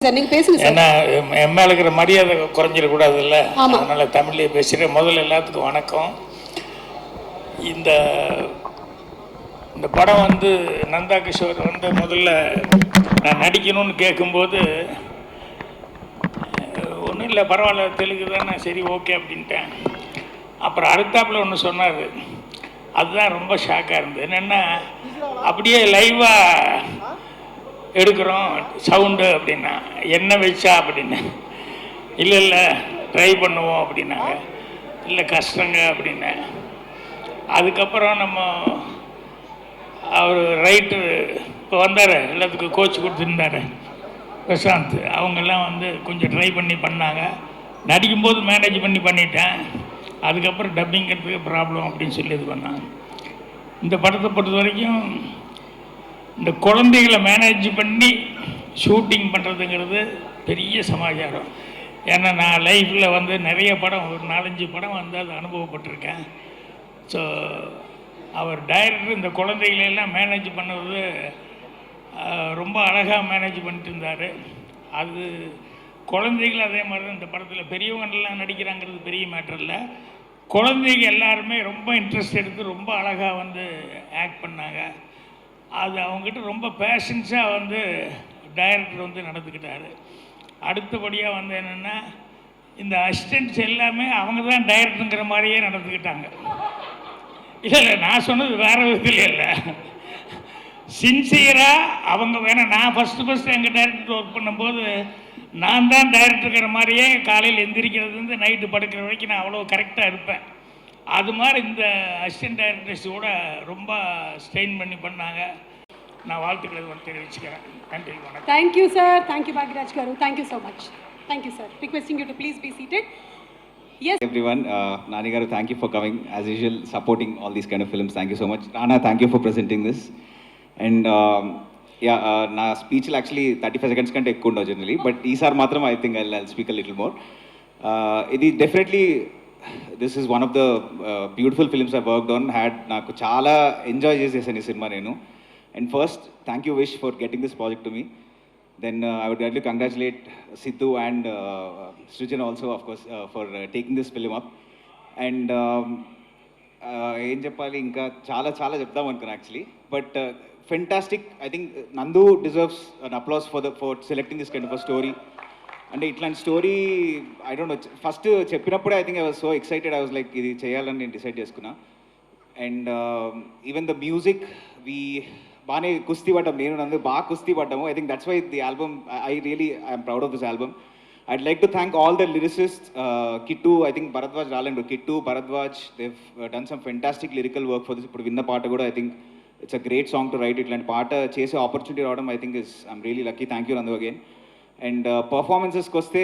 Sir நீங்க பேசுங்க sir. ஏன்னா என் மேலே இருக்கிற மரியாதை குறைஞ்சிடக்கூடாது இல்லை, அதனால் தமிழ்லேயே பேசுகிறேன். முதல்ல எல்லாத்துக்கும் வணக்கம். இந்த இந்த படம் வந்து நந்தா கிஷோர் வந்து முதல்ல நான் நடிக்கணும்னு கேட்கும்போது ஒன்றும் இல்லை, பரவாயில்ல தெலுங்கு தானே, சரி ஓகே அப்படின்ட்டேன். அப்புறம் அடுத்தாப்பில் ஒன்று சொன்னார், அதுதான் ரொம்ப ஷாக்காக இருந்தது. என்னென்னா அப்படியே லைவாக எடுக்கிறோம் சவுண்டு அப்படின்னா, என்ன வச்சா அப்படின்னு. இல்லை இல்லை ட்ரை பண்ணுவோம் அப்படின்னாங்க. இல்லை கஷ்டங்க அப்படின்னேன். அதுக்கப்புறம் நம்ம அவர் ரைட்டர் இப்போ வந்தார், எல்லாத்துக்கும் கோச் கொடுத்துருந்தார் பிரசாந்த், அவங்கெல்லாம் வந்து கொஞ்சம் ட்ரை பண்ணாங்க. நடிக்கும்போது மேனேஜ் பண்ணிட்டேன். அதுக்கப்புறம் டப்பிங்கிறதுக்கு ப்ராப்ளம் அப்படின்னு சொல்லி இது பண்ணாங்க. இந்த படத்தை பொறுத்த வரைக்கும் இந்த குழந்தைகளை மேனேஜ் பண்ணி ஷூட்டிங் பண்ணுறதுங்கிறது பெரிய சமாச்சாரம். ஏன்னா நான் லைஃப்பில் வந்து நிறைய படம், ஒரு 4-5 படம் வந்து அது அனுபவப்பட்டிருக்கேன். ஸோ அவர் டைரக்டர் இந்த குழந்தைகளெல்லாம் மேனேஜ் பண்ணுறது ரொம்ப அழகாக மேனேஜ் பண்ணிட்டு இருந்தார். அது குழந்தைகள் அதே மாதிரி தான் இந்த படத்தில் பெரியவங்கெல்லாம் நடிக்கிறாங்கிறது பெரிய மேட்டர் இல்லை. குழந்தைங்க எல்லாருமே ரொம்ப இன்ட்ரெஸ்ட் எடுத்து ரொம்ப அழகாக வந்து ஆக்ட் பண்ணாங்க. அது அவங்ககிட்ட ரொம்ப பேஷன்ஸாக வந்து டைரக்டர் வந்து நடந்துக்கிட்டார். அடுத்தபடியாக வந்து என்னென்னா, இந்த அசிஸ்டன்ட்ஸ் எல்லாமே அவங்க தான் டைரக்டருங்கிற மாதிரியே நடந்துக்கிட்டாங்க. இல்லை நான் சொன்னது வேறு விதத்தில் இல்லை, சின்சியராக அவங்க வேணால். நான் ஃபஸ்ட்டு எங்கள் டைரக்டர் ஒர்க் பண்ணும்போது நான் தான் டைரக்டருங்கிற மாதிரியே காலையில் எந்திரிக்கிறதுலேருந்து நைட்டு படுக்கிற வரைக்கும் நான் அவ்வளோ கரெக்டாக இருப்பேன். அது மாதிரி இந்த அசிஸ்டன்ட் டைரக்டர்ஸ் கூட ரொம்ப ஸ்ட்ரெயின் பண்ணாங்க. நான் வாழ்த்துக்களை தெரிவிச்சுக்கிறேன். நன்றி, வணக்கம். Thank you sir. Thank you Bhagyaraj garu. Thank you so much. Thank you sir. Requesting you to please be seated. Yes everyone, Nani garu, thank you for coming as usual, supporting all these kind of films. Thank you so much. Rana, thank you for presenting this. And na speech will actually 35 seconds kante ekku undo generally, but isar matram I think I'll speak a little more. Idi definitely this is one of the beautiful films I worked on. Had naaku chaala enjoy chesesanu ee cinema nenu. And first, thank you Vish for getting this project to me. Then I would like to congratulate Sidhu and Srijan also, of course, for taking this film up. And ఏం చెప్పాలి, ఇంకా చాలా చాలా చెప్దాం అనుకున్నాను actually. But fantastic. I think Nandu deserves an applause for selecting this kind of a story. అంటే ఇట్లాంటి story I don't know, first చెప్పినప్పుడే I think I was so excited. I was like ఇది చేయాలని నేను డిసైడ్ చేసుకున్నా. And even the music we బాగానే కుస్తీ పడ్డాం, నేను నందు బాగా కుస్తీ పడ్డాము. I think that's why the album, I'm proud of this album. I'd like to thank all the lyricists, Kittu, I think Bharadwaj Ralandu, Kittu, Bharadwaj, they've done some fantastic lyrical work for this. Ippudu vinna paata kuda I think it's a great song to write. Itlanti paata chese opportunity raavadam I think is, I'm really lucky. Thank you Nandu again. And performances koste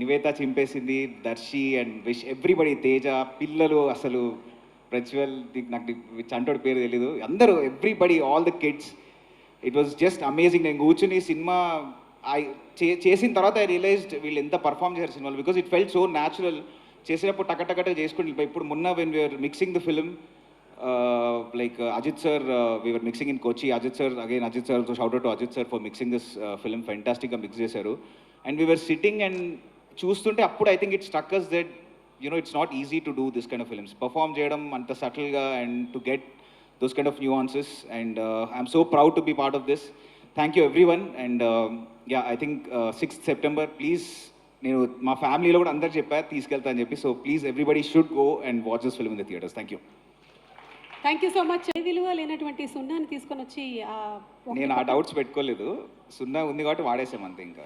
Nivetha chimpesindi, Darshi and Vish, everybody, Teja, Pillalu, asalu Prajwal, నాకు చంటోడి పేరు తెలీదు, అందరూ, everybody, all the kids, it was just amazing. నేను కూర్చుని cinema చేసిన తర్వాత I realised వీళ్ళు ఎంత పర్ఫామ్ చేశారు సినిమాలో, because it felt so natural. చేసేటప్పుడు టకటకట చేసుకుని ఇప్పుడు మొన్న when we are mixing the film, like Ajit sir, we were mixing in Kochi. Ajit sir, again Ajit sir, also shout out to Ajit sir for mixing this film. Fantastic ga mix chesaru. And we were sitting and choostunte appudu I think it struck us that, you know, it's not easy to do this kind of films, perform cheyadam anta subtle ga and to get those kind of nuances. And I'm so proud to be part of this. Thank you everyone. And yeah, I think 6th September, please, నేను మా ఫ్యామిలీలో కూడా అందరు చెప్పారు తీసుకెళ్తా అని చెప్పి. So please everybody should go and watch this film in the theatres. Thank you. Thank you so much. విలువ లేనటువంటి సున్నాని తీసుకొని వచ్చి నేను ఆ డౌట్స్ పెట్టుకోలేదు, సున్నా ఉంది కాబట్టి వాడేసాం అంతే. ఇంకా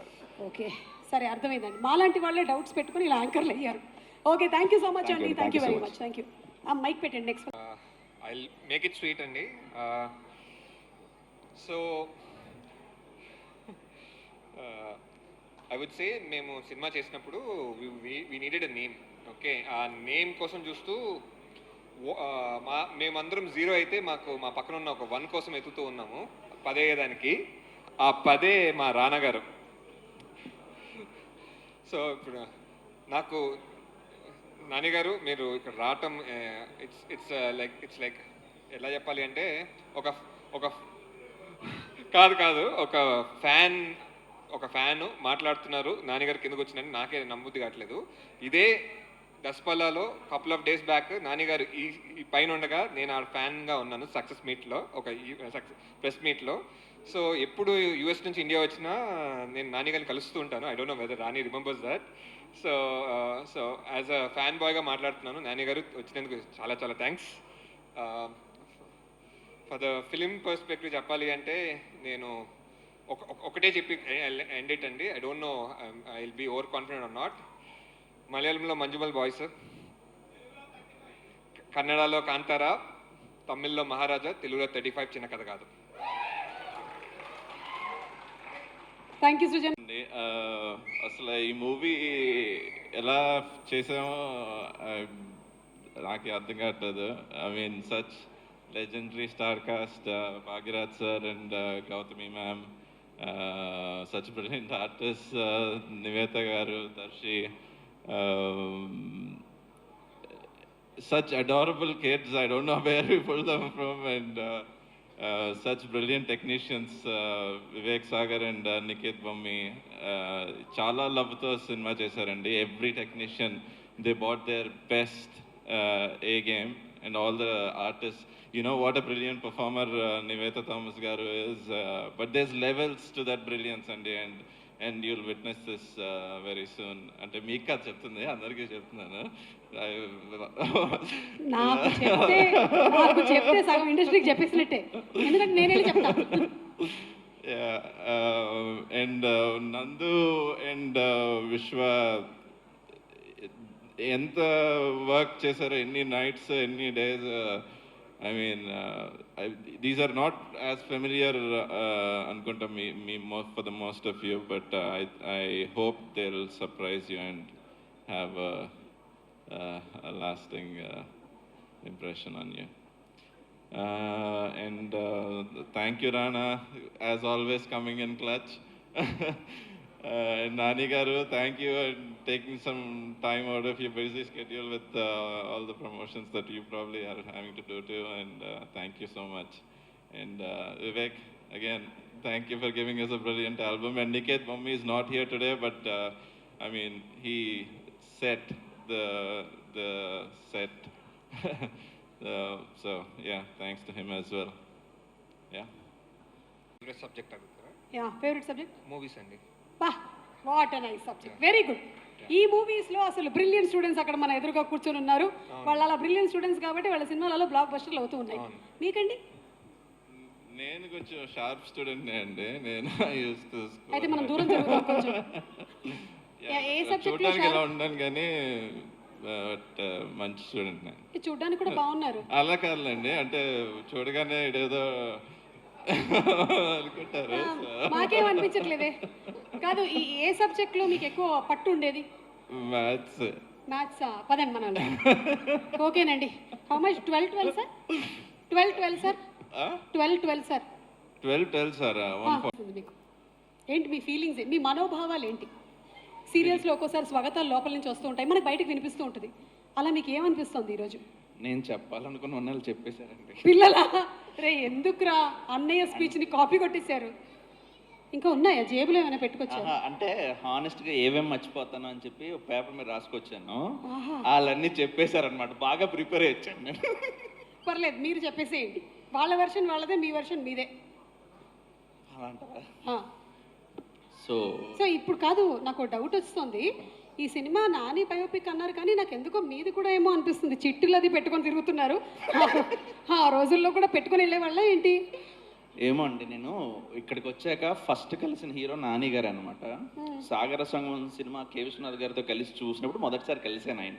ఓకే సరే, అర్థమైందండి. మాలాంటి వాళ్ళే డౌట్స్ పెట్టుకుని ఇలా యాంకర్లు అయ్యారు. Okay, thank you so much అండి. Thank you very much. Thank you. Mike పెట్టండి. Next I will make it sweet అండి. సో ఐ వుడ్ సే మేము సినిమా చేసినప్పుడు we needed a name. Okay, ఆ నేమ్ కోసం చూస్తూ మేమందరం 0 అయితే మా పక్కన ఉన్న ఒక 1 కోసం ఎత్తుతూ ఉన్నాము 10 అయ్యేదానికి. ఆ 10 మా రానా గారు. సో ఇప్పుడు నాకు నాని గారు మీరు ఇక్కడ రావటం, ఇట్స్ లైక్ ఎలా చెప్పాలి అంటే, ఒక కాదు ఒక ఫ్యాన్ ఒక ఫ్యాన్ మాట్లాడుతున్నారు నాన్నగారు కిందకు వచ్చినని నాకే నమ్మబుద్ధి కావట్లేదు. ఇదే దస్పల్లాలో కపుల్ ఆఫ్ డేస్ బ్యాక్ నాన్నగారు ఈ పైన ఉండగా నేను ఆ ఫ్యాన్గా ఉన్నాను సక్సెస్ మీట్లో, ఒక ప్రెస్ మీట్లో. సో ఎప్పుడు యూఎస్ నుంచి ఇండియా వచ్చినా నేను నాన్నగారిని కలుస్తూ ఉంటాను. I don't know whether Rani remembers that. So so as a fan బాయ్గా మాట్లాడుతున్నాను. నాన్నగారు వచ్చినందుకు చాలా చాలా thanks. For the film perspective చెప్పాలి అంటే నేను ఒకటే చెప్పి ఎండ్ ఇట్ అండి. I don't know I will be over confident or not. మలయాళంలో మంజుమల్ బాయ్స్, కన్నడలో కాంతారా, తమిళ్లో మహారాజా, తెలుగులో 35 చిన్న కథ కాదు. Thank you Srujan. అసలు ఈ మూవీ ఎలా చేసామో నాకు అర్థం కావట్లేదు. I mean such legendary star cast, Bhagirath sir and Gautami ma'am, such brilliant artists, Nivetha garu, Darshi, such adorable kids, I don't know where we pulled them from, and such brilliant technicians, Vivek Sagar and Niket Bammi, chala love tho cinema chesarandi. Every technician, they brought their best A game, and all the artists, you know what a brilliant performer Nivetha Thomas garu is, but there's levels to that brilliance, and you'll witness this very soon. Ante meeku kaadu cheptundi, andariki cheptunnanu. నాకు చెప్తే సగం ఇండస్ట్రీకి చెప్పేసినట్టే, ఎందుకంటే నేను వెళ్ళి చెప్తాను. Yeah, and Nandu and Vishwa ఎంత work చేశారు, ఎన్ని నైట్స్, ఎన్ని days. I mean these are not as familiar అనుకుంటా మీ for the most of you, but I hope they will surprise you and have a lasting impression on you. And thank you Rana, as always coming in clutch. Nani garu, thank you and taking some time out of your busy schedule with all the promotions that you probably are having to do too, and thank you so much. And Vivek, again, thank you for giving us a brilliant album. And Niket Bammi is not here today, but I mean, he set the set. So yeah, thanks to him as well. Yeah. Favourite subject అడుగుతారా? Yeah, favourite subject movies అండి. బా, what a nice subject, very good. ఈ మూవీస్లో అసలు brilliant students అక్కడ మన ఎదురుగా కూర్చొని ఉన్నారు. వాళ్ళు అలా బ్రిలియంట్ స్టూడెంట్స్ కాబట్టి వాళ్ళ సినిమాలలో బ్లాక్ బస్టర్లు అవుతూ ఉన్నాయి. మీకండి? నేను కొంచెం షార్ప్ స్టూడెంట్ అండి. నేను అయితే మనం దూరం జరుగుతాం కొంచెం. ఏ సబ్జెక్ట్ చూడడానికి ఎలా ఉన్నాను కానీ బట్ మంచి స్టూడెంట్ నేను. చూడడానికి కూడా బాగున్నారు. అలా కాదులేండి, అంటే చూడగానే ఏదో అనుకుంటారు. మాకేం అనిపించట్లేదే. కాదు, ఈ ఏ సబ్జెక్ట్లో మీకు ఎక్కువ పట్టు ఉండేది? మ్యాథ్స్. మ్యాథ్సా? పదండి మనం. ఓకేనండి. How much? 12 sir? 12 sir? 12 sir? 12 sir. మీకు ఏంటి మీ ఫీలింగ్స్, మీ మనోభావాలు ఏంటి? సీరియల్స్లో ఒక్కోసారి స్వాగతాలు లోపల నుంచి వస్తూ ఉంటాయి, మనకు బయటకు వినిపిస్తూ ఉంటుంది. అలా మీకు ఏమనిపిస్తుంది ఈరోజు? నేను చెప్పాలనుకున్న వాళ్ళు చెప్పేశారండి. పిల్లలా? రే ఎందుకురా, అన్నయ్య స్పీచ్ని కాపీ కొట్టేశారు. ఇంకా ఉన్నాయా జేబులో ఏమైనా పెట్టుకొచ్చారు? అంటే హానెస్ట్గా ఏమేమి మర్చిపోతాను అని చెప్పి ఒక పేపర్ మీద రాసుకొచ్చాను. వాళ్ళన్నీ చెప్పేశారనమాట. బాగా ప్రిపేర్ అయ్యాను నేను. పర్లేదు, మీరు చెప్పేసేయండి. వాళ్ళ వెర్షన్ వాళ్ళదే, మీ వెర్షన్ మీదే. అలా అంటారా? సో ఇప్పుడు కాదు, నాకు డౌట్ వస్తుంది. ఈ సినిమా నాని బయోపిక్ అన్నారు కానీ నాకు ఎందుకో మీది కూడా ఏమో అనిపిస్తుంది. చిట్టులు అది పెట్టుకొని తిరుగుతున్నారు. ఆ రోజుల్లో కూడా పెట్టుకొని వెళ్ళే వాళ్ళ ఏంటి? ఏమో అండి, నేను ఇక్కడికి వచ్చాక ఫస్ట్ కలిసిన హీరో నాని గారు అనమాట. సాగర సంగమం సినిమా కే విశ్వనాథ్ గారితో కలిసి చూసినప్పుడు మొదటిసారి కలిసాను ఆయన.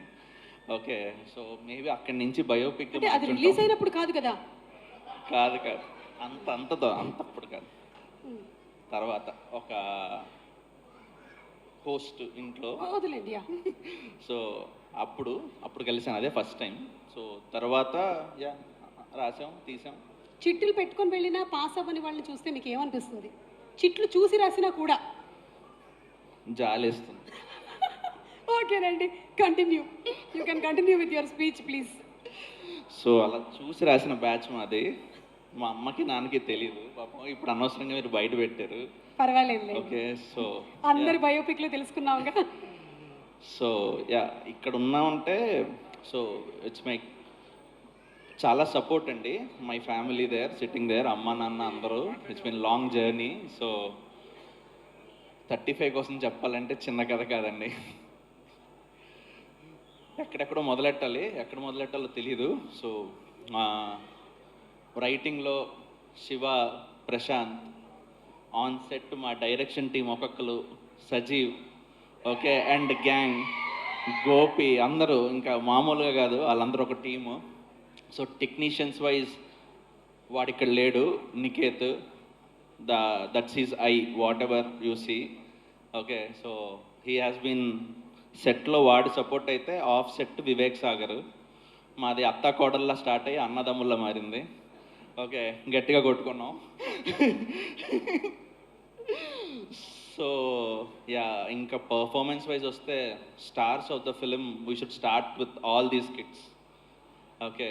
ఓకే, సో మేబీ అక్కడి నుంచి బయోపిక్. అది రిలీజ్ అయినప్పుడు కాదు కదా? కాదు అంతప్పుడు కాదు. తర్వాత ఒక హోస్ట్ ఇంట్లో వదిలేండి. సో అప్పుడు కలిసాను, అదే ఫస్ట్ టైం. సో తర్వాత యా రాసాం, తీసాం. చిట్టులు పెట్టుకొని వెళ్ళినా పాస్ అవ్వని వాళ్ళని చూస్తే మీకు ఏమనిపిస్తుంది? చిట్లు చూసి రాసినా కూడా జాలేస్తుంది. ఓకేనండి, continue. You can continue with your speech please. So అలా చూసి రాసిన బ్యాచ్ మాది. మా అమ్మకి నాన్నకి తెలియదు పాపం, ఇప్పుడు అనవసరంగా మీరు బయట పెట్టారు. పర్వాలేదు, ఓకే, సో అందరి బయోపిక్లు తెలుసుకున్నావుగా. సో యా ఇక్కడ ఉన్నామంటే సో ఇట్స్ మై చాలా సపోర్ట్ అండి, my family there sitting there, అమ్మ నాన్న అందరూ. It's been long journey. So 35 కోసం చెప్పాలంటే చిన్న కథ కాదండి. ఎక్కడెక్కడో మొదలెట్టాలి, ఎక్కడ మొదలెట్టాలో తెలీదు. సో రైటింగ్లో శివ, ప్రశాంత్, ఆన్ సెట్ మా డైరెక్షన్ టీం ఒక్కొక్కరు, Sajeev, okay, and gang, Gopi, అందరూ ఇంకా మామూలుగా కాదు, వాళ్ళందరూ ఒక టీము. సో టెక్నీషియన్స్ వైజ్ వాడు ఇక్కడ లేడు, Niket, that's he's I whatever you see. Okay, so he has been సెట్లో వాడి సపోర్ట్ అయితే, ఆఫ్ సెట్ వివేక్ సాగర్. మాది అత్తా కోడల్లా స్టార్ట్ అయ్యి అన్నదమ్ముల్లా మారింది. ఓకే, గట్టిగా కొట్టుకున్నాం. సో యా, ఇంకా పర్ఫార్మెన్స్ వైజ్ వస్తే stars of the film we should start with all these kids. Okay,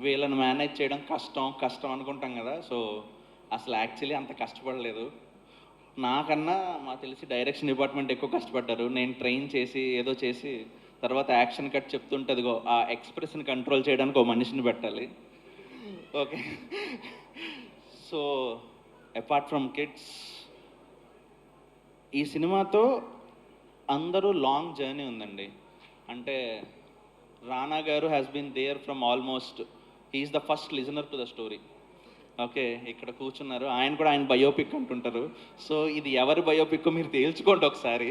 వీళ్ళని మేనేజ్ చేయడం కష్టం అనుకుంటాం కదా. సో అసలు యాక్చువల్లీ అంత కష్టపడలేదు. నాకన్నా మాకు తెలిసి డైరెక్షన్ డిపార్ట్మెంట్ ఎక్కువ కష్టపడ్డారు. నేను ట్రైన్ చేసి ఏదో చేసి తర్వాత యాక్షన్ కట్ చెప్తుంటే అదిగో ఆ ఎక్స్ప్రెషన్ కంట్రోల్ చేయడానికి ఒక మనిషిని పెట్టాలి. Okay, so apart from kids, ఈ సినిమాతో అందరూ లాంగ్ జర్నీ ఉందండి. అంటే రానా గారు has been there from almost, he is the first listener to the story. Okay, ఇక్కడ కూర్చున్నారు, ఆయన కూడా ఆయన బయోపిక్ అంటుంటారు. సో ఇది ఎవరి బయోపిక్ మీరు తేల్చుకోండి ఒకసారి.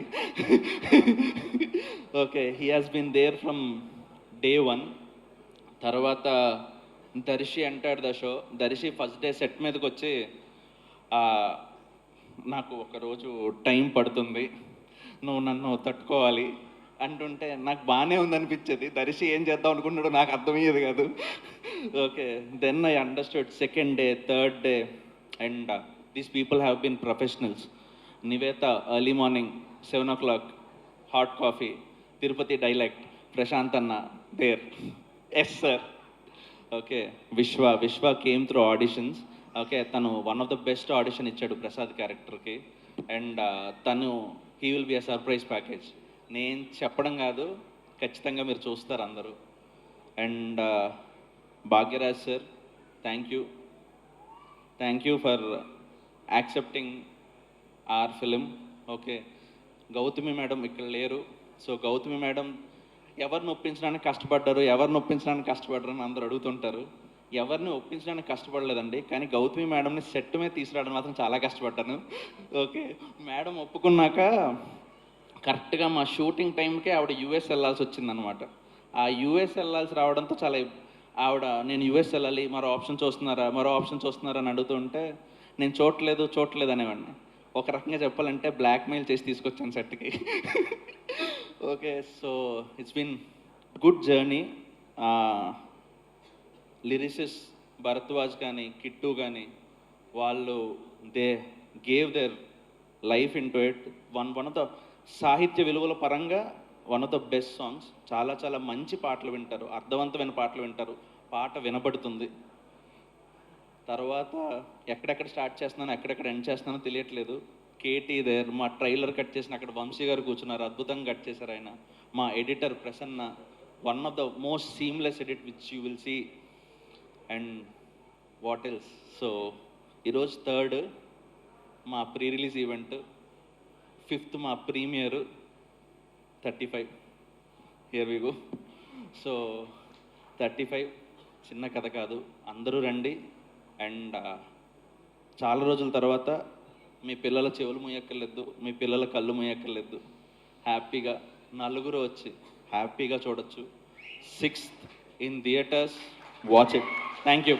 Okay, he has been there from day 1. తర్వాత Darshi entered the show. Darshi first day set మీదకి వచ్చి నాకు ఒకరోజు టైం పడుతుంది, నువ్వు నన్ను తట్టుకోవాలి అంటుంటే నాకు బాగానే ఉందనిపించేది. దర్శి ఏం చేద్దాం అనుకున్నాడో నాకు అర్థమయ్యేది కాదు. Okay, then I understood. Second day, third day, and these people have been professionals. Nivetha early morning 7 o'clock hot coffee, Tirupati dialect, Prashanth అన్న there, yes sir. Okay, Vishwa came through auditions. Okay, తను one of the best audition ఇచ్చాడు ప్రసాద్ క్యారెక్టర్కి. And తను he will be a surprise package. నేను చెప్పడం కాదు, ఖచ్చితంగా మీరు చూస్తారు అందరూ. And Bhagyaraj sir, thank you for accepting our film. Okay, Gautami madam ఇక్కడ లేరు. సో గౌతమి మేడం ఎవరిని ఒప్పించడానికి కష్టపడ్డారు అని అందరూ అడుగుతుంటారు. ఎవరిని ఒప్పించడానికి కష్టపడలేదండి, కానీ గౌతమి మేడంని సెట్ మీద తీసుకురావడం మాత్రం చాలా కష్టపడ్డాను. ఓకే, మేడం ఒప్పుకున్నాక కరెక్ట్గా మా షూటింగ్ టైంకే ఆవిడ యూఎస్ వెళ్ళాల్సి వచ్చిందనమాట. ఆ యూఎస్ వెళ్ళాల్సి రావడంతో చాలా ఆవిడ, నేను యూఎస్ వెళ్ళాలి, మరో ఆప్షన్ చూస్తున్నారా అని అడుగుతుంటే నేను చూడలేదు అనేవాడిని. ఒక రకంగా చెప్పాలంటే బ్లాక్మెయిల్ చేసి తీసుకొచ్చాను సెట్కి. Okay, so it's been good journey. Lyricists Bharadwaj కానీ కిట్టు కానీ వాళ్ళు they gave their life into it. One of the సాహిత్య విలువల పరంగా one of the best songs. చాలా మంచి పాటలు వింటారు, అర్థవంతమైన పాటలు వింటారు, పాట వినపడుతుంది. తర్వాత ఎక్కడెక్కడ స్టార్ట్ చేస్తున్నానో ఎక్కడెక్కడ ఎండ్ చేస్తున్నానో తెలియట్లేదు. కేటీ దేర్, మా ట్రైలర్ కట్ చేసిన అక్కడ వంశీ గారు కూర్చున్నారు, అద్భుతంగా కట్ చేశారు ఆయన. మా editor Prasanna, one of the most seamless edit which you will see. And what else. So ఈరోజు 3rd మా ప్రీ రిలీజ్ ఈవెంట్, 5th మా premiere, 35 here we go. So 35 చిన్న కథ కాదు, అందరూ రండి. అండ్ చాలా రోజుల తర్వాత మీ పిల్లల చెవులు మూయక్కర్లేదు, మీ పిల్లల కళ్ళు మూయక్కర్లేదు, హ్యాపీగా నలుగురు వచ్చి హ్యాపీగా చూడొచ్చు. 6th in theatres, watch it. Thank you.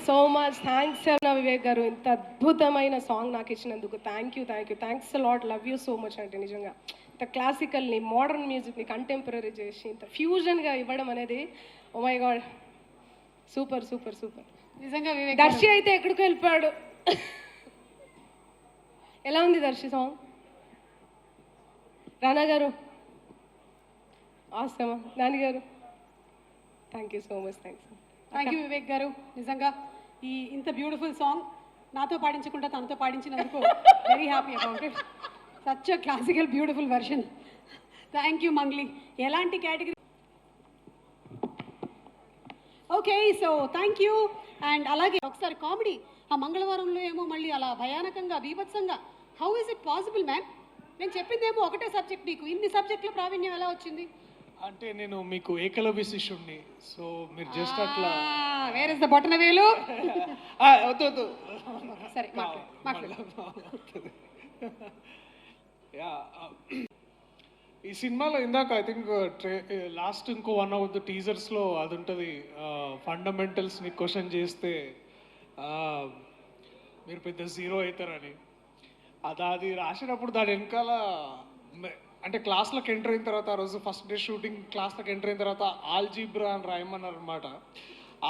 So much. Thanks అన్న వివేక్ గారు, ఇంత అద్భుతమైన సాంగ్ నాకు ఇచ్చినందుకు. Thank you thanks lot. Love you so much అంటే నిజంగా ఇంత క్లాసికల్ని మోడర్న్ మ్యూజిక్ని కంటెంపరీ చేసి ఇంత ఫ్యూజన్గా ఇవ్వడం అనేది oh my god, super super super. నిజంగా వివేక్ దర్శి అయితే ఎక్కడికో వెళ్ళిపోయాడు. ఎలా ఉంది దర్శి సాంగ్? రానా గారు ఆసమా, Nani garu thank you so much. Thank you Vivek garu. నిజంగా ఈ ఇంత బ్యూటిఫుల్ సాంగ్ నాతో పాడించకుండా తనతో పాడించినందుకు very happy about it. Such a classical beautiful version. Thank you Mangli. ఎలాంటి category? Okay, so thank you. And అలాగే ఒకసారి కామెడీ ఆ మంగళవారంలో ఏమో మళ్ళీ అలా భయానకంగా బీభత్సంగా. How is it possible ma'am? నేను చెప్పిందేమో ఒకటే సబ్జెక్ట్, నీకు ఇన్ని సబ్జెక్టుల ప్రావీణ్యం ఎలా వచ్చింది? అంటే నేను మీకు ఏకలవ్య శిష్యుణ్ణి, సో మీరు జస్ట్ అట్లా వేర్ ఇస్ ద బొటన వేలు? వద్దు వద్దు. సరే మాట్లాడు. యా, ఈ సినిమాలో ఇందాక ఐ థింక్ లాస్ట్ ఇంకో వన్ ఆఫ్ ద టీజర్స్లో అది ఉంటుంది, ఫండమెంటల్స్ని క్వశ్చన్ చేస్తే మీరు పెద్ద జీరో అవుతారని. అది రాసినప్పుడు దాని వెనకాల అంటే క్లాస్లోకి ఎంటర్ అయిన తర్వాత, ఆ రోజు ఫస్ట్ డే షూటింగ్ క్లాస్లోకి ఎంటర్ అయిన తర్వాత ఆల్జీబ్రా అని రాయమన్నారు అనమాట.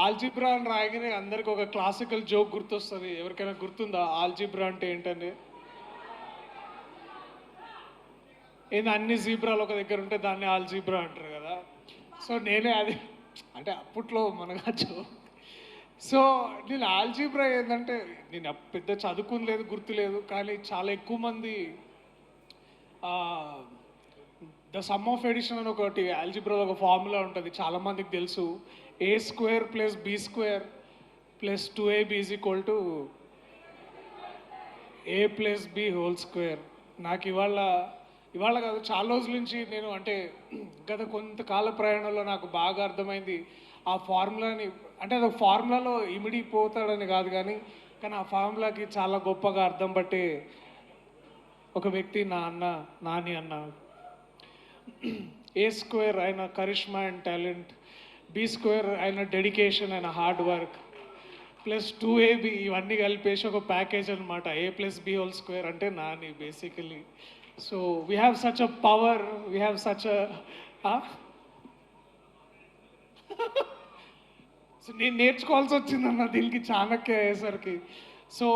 ఆల్జీబ్రా అని రాయగానే అందరికి ఒక క్లాసికల్ జోక్ గుర్తొస్తుంది. ఎవరికైనా గుర్తుందా ఆల్జీబ్రా అంటే ఏంటని? ఏంది, అన్ని జీబ్రాలు ఒక దగ్గర ఉంటే దాన్ని ఆల్జీబ్రా అంటారు కదా. సో నేనే అది అంటే అప్పట్లో మనగాచ్చు. సో నేను ఆల్జీబ్రా ఏంటంటే, నేను పెద్ద చదువుకుని గుర్తులేదు, కానీ చాలా ఎక్కువ మంది ద సమ్ ఆఫ్ ఎడిషన్ అని ఒకటి ఆల్జీబ్రాలో ఒక ఫార్ములా ఉంటుంది, చాలామందికి తెలుసు. A² + B² + 2AB = A + B². నాకు ఇవాళ కాదు, చాలా రోజుల నుంచి నేను అంటే గత కొంతకాల ప్రయాణంలో నాకు బాగా అర్థమైంది ఆ ఫార్ములాని. అంటే అది ఫార్ములాలో ఇమిడిపోతాడని కాదు కానీ ఆ ఫార్ములాకి చాలా గొప్పగా అర్థం పట్టే ఒక వ్యక్తి నాని అన్న. A² ఆయన కరిష్మా అండ్ టాలెంట్, B² ఆయన డెడికేషన్ ఆయన హార్డ్ వర్క్, + 2AB ఇవన్నీ కలిపేసి ఒక ప్యాకేజ్ అనమాట. A + B² అంటే Nani basically. So we have such a power, we have such so నేను నేర్చుకోవాల్సి వచ్చిందన్న దీనికి చాణక్య అయ్యేసరికి. సో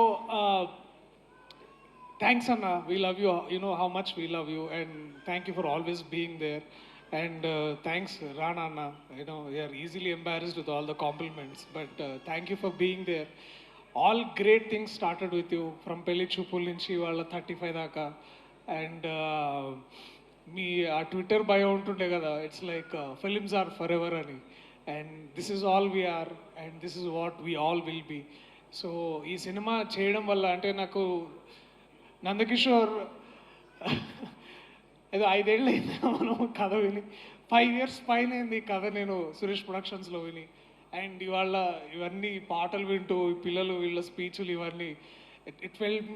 థ్యాంక్స్ అన్న, we love you, you know how much we love you, and thank you for always being there. And thanks Rana అన్న, you know we're easily embarrassed with all the compliments, but thank you for being there. All great things started with you, from పెళ్లి చూపుల నుంచి వాళ్ళ 35 దాకా. And మీ ఆ Twitter bio ఉంటుండే కదా, it's like films are forever అని. And this is all we are, and this is what we all will be. So ఈ సినిమా చేయడం వల్ల అంటే నాకు నందకిషోర్ ఏదో 5 ఏళ్ళు అయింది మనం కథ విని, 5 years పైన అయింది కథ నేను సురేష్ ప్రొడక్షన్స్లో విని. అండ్ ఇవాళ ఇవన్నీ పాటలు వింటూ ఈ పిల్లలు వీళ్ళ స్పీచ్లు ఇవన్నీ, it felt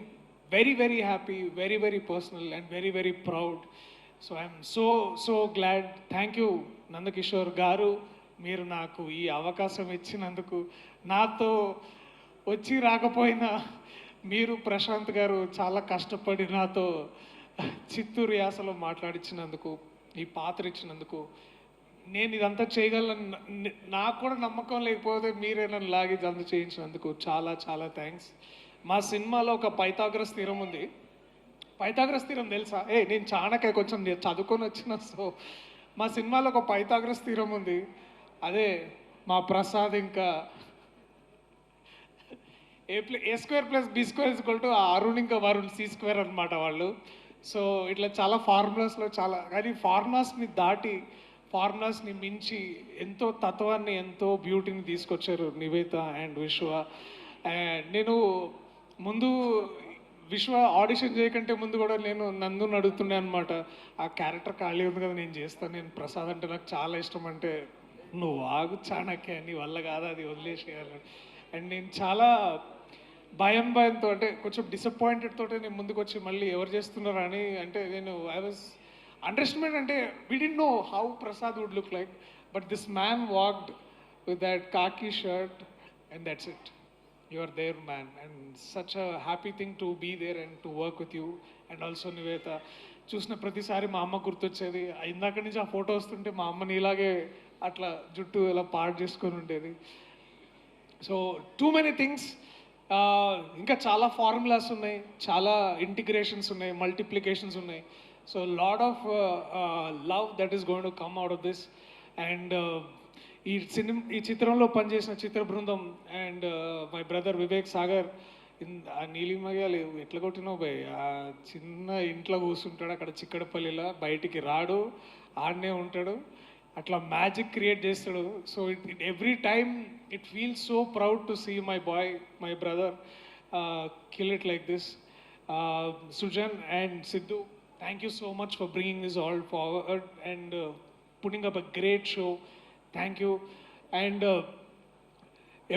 very very happy, very very personal, and very very proud. So I am so glad. Thank you Nandakishore గారు, మీరు నాకు ఈ అవకాశం ఇచ్చినందుకు. నాతో వచ్చి రాకపోయినా మీరు ప్రశాంత్ గారు చాలా కష్టపడి నాతో చిత్తూరు యాసలో మాట్లాడించినందుకు, ఈ పాత్ర ఇచ్చినందుకు. నేను ఇదంతా చేయగలను నాకు కూడా నమ్మకం లేకపోతే మీరే నన్ను లాగి ఇదంతా చేయించినందుకు చాలా చాలా థ్యాంక్స్. మా సినిమాలో ఒక పైథాగరస్ థీరం ఉంది. పైథాగరస్ థీరం తెలుసా? నేను చాణక్య కొంచెం చదువుకొని వచ్చిన. సో మా సినిమాలో ఒక పైథాగరస్ థీరం ఉంది, అదే మా ప్రసాద్ ఇంకా A² + B² అరుణ్ ఇంకా వరుణ్ C² అనమాట వాళ్ళు. సో ఇట్లా చాలా ఫార్ములాస్లో చాలా, కానీ ఫార్ములాస్ని దాటి ఫార్ములాస్ని మించి ఎంతో తత్వాన్ని ఎంతో బ్యూటీని తీసుకొచ్చారు నివేత అండ్ విశ్వ. నేను ముందు విశ్వ ఆడిషన్ చేయకంటే ముందు కూడా నేను నందుని అడుగుతుండే అనమాట, ఆ క్యారెక్టర్ ఖాళీ ఉంది కదా నేను చేస్తాను, నేను ప్రసాద్ అంటే నాకు చాలా ఇష్టం అంటే, నువ్వు ఆగు చాణక్య నీ వల్ల కాదు అది వదిలేసేయాలని. అండ్ నేను చాలా భయంతో అంటే కొంచెం డిసప్పాయింటెడ్ తోటే నేను ముందుకు వచ్చి మళ్ళీ ఎవరు చేస్తున్నారు అని అంటే నేను ఐ వాజ్ అండర్స్టాండ్. అంటే we didn't know how Prasad would look like, but this man walked with that khaki shirt and that's it. you are there, man, and such a happy thing to be there and to work with you. And also Nivetha చూసిన ప్రతిసారి మా అమ్మ గుర్తొచ్చేది. ఇందాక నుంచి ఆ photo వస్తుంటే మా అమ్మని ఇలాగే అట్లా జుట్టు ఇలా పాడు చేసుకొని ఉండేది. సో టూ మెనీ థింగ్స్, ఇంకా చాలా ఫార్ములాస్ ఉన్నాయి, చాలా ఇంటిగ్రేషన్స్ ఉన్నాయి, మల్టిప్లికేషన్స్ ఉన్నాయి. So lot of love that is going to come out of this. And ఈ చిత్రంలో పనిచేసిన చిత్ర బృందం and my brother Vivek Sagar, ఆ నీలిమయ్యాలు ఎట్లా కొట్టినావు భయ్, ఆ చిన్న ఇంట్లో కూర్చుంటాడు అక్కడ చిక్కడపల్లిలో, బయటికి రాడు, ఆడనే ఉంటాడు, అట్లా మ్యాజిక్ క్రియేట్ చేస్తాడు. So every time it feels so proud to see my boy, my brother kill it like this. Sujan and Sidhu, thank you so much for bringing this all forward and putting up a great show. Thank you. And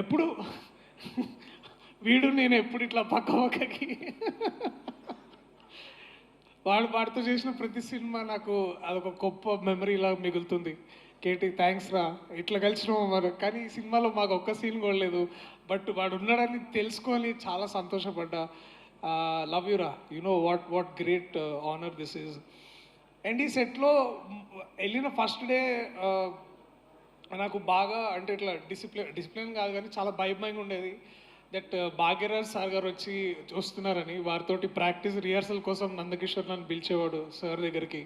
ఎప్పుడు వీడు నేను ఎప్పుడు ఇట్లా పక్కకి వాడితో చేసిన ప్రతి cinema నాకు అదొక గొప్ప మెమరీలా మిగులుతుంది. కేటీ థ్యాంక్స్ రా, ఇట్లా కలిసినాము మరి, కానీ ఈ సినిమాలో మాకు ఒక్క సీన్ కూడా లేదు, బట్ వాడు ఉన్నాడని తెలుసుకొని చాలా సంతోషపడ్డా. లవ్ యూ రా, you know what great honour this is. And ఈ సెట్లో వెళ్ళిన ఫస్ట్ డే నాకు బాగా అంటే ఇట్లా డిసిప్లిన్ కాదు కానీ చాలా భయంగా ఉండేది. దట్ భాగ్యరాజ్ సార్ గారు వస్తున్నారని, వారితోటి ప్రాక్టీస్ రిహార్సల్ కోసం నందకిషోర్ నన్ను పిలిచేవాడు సార్ దగ్గరికి.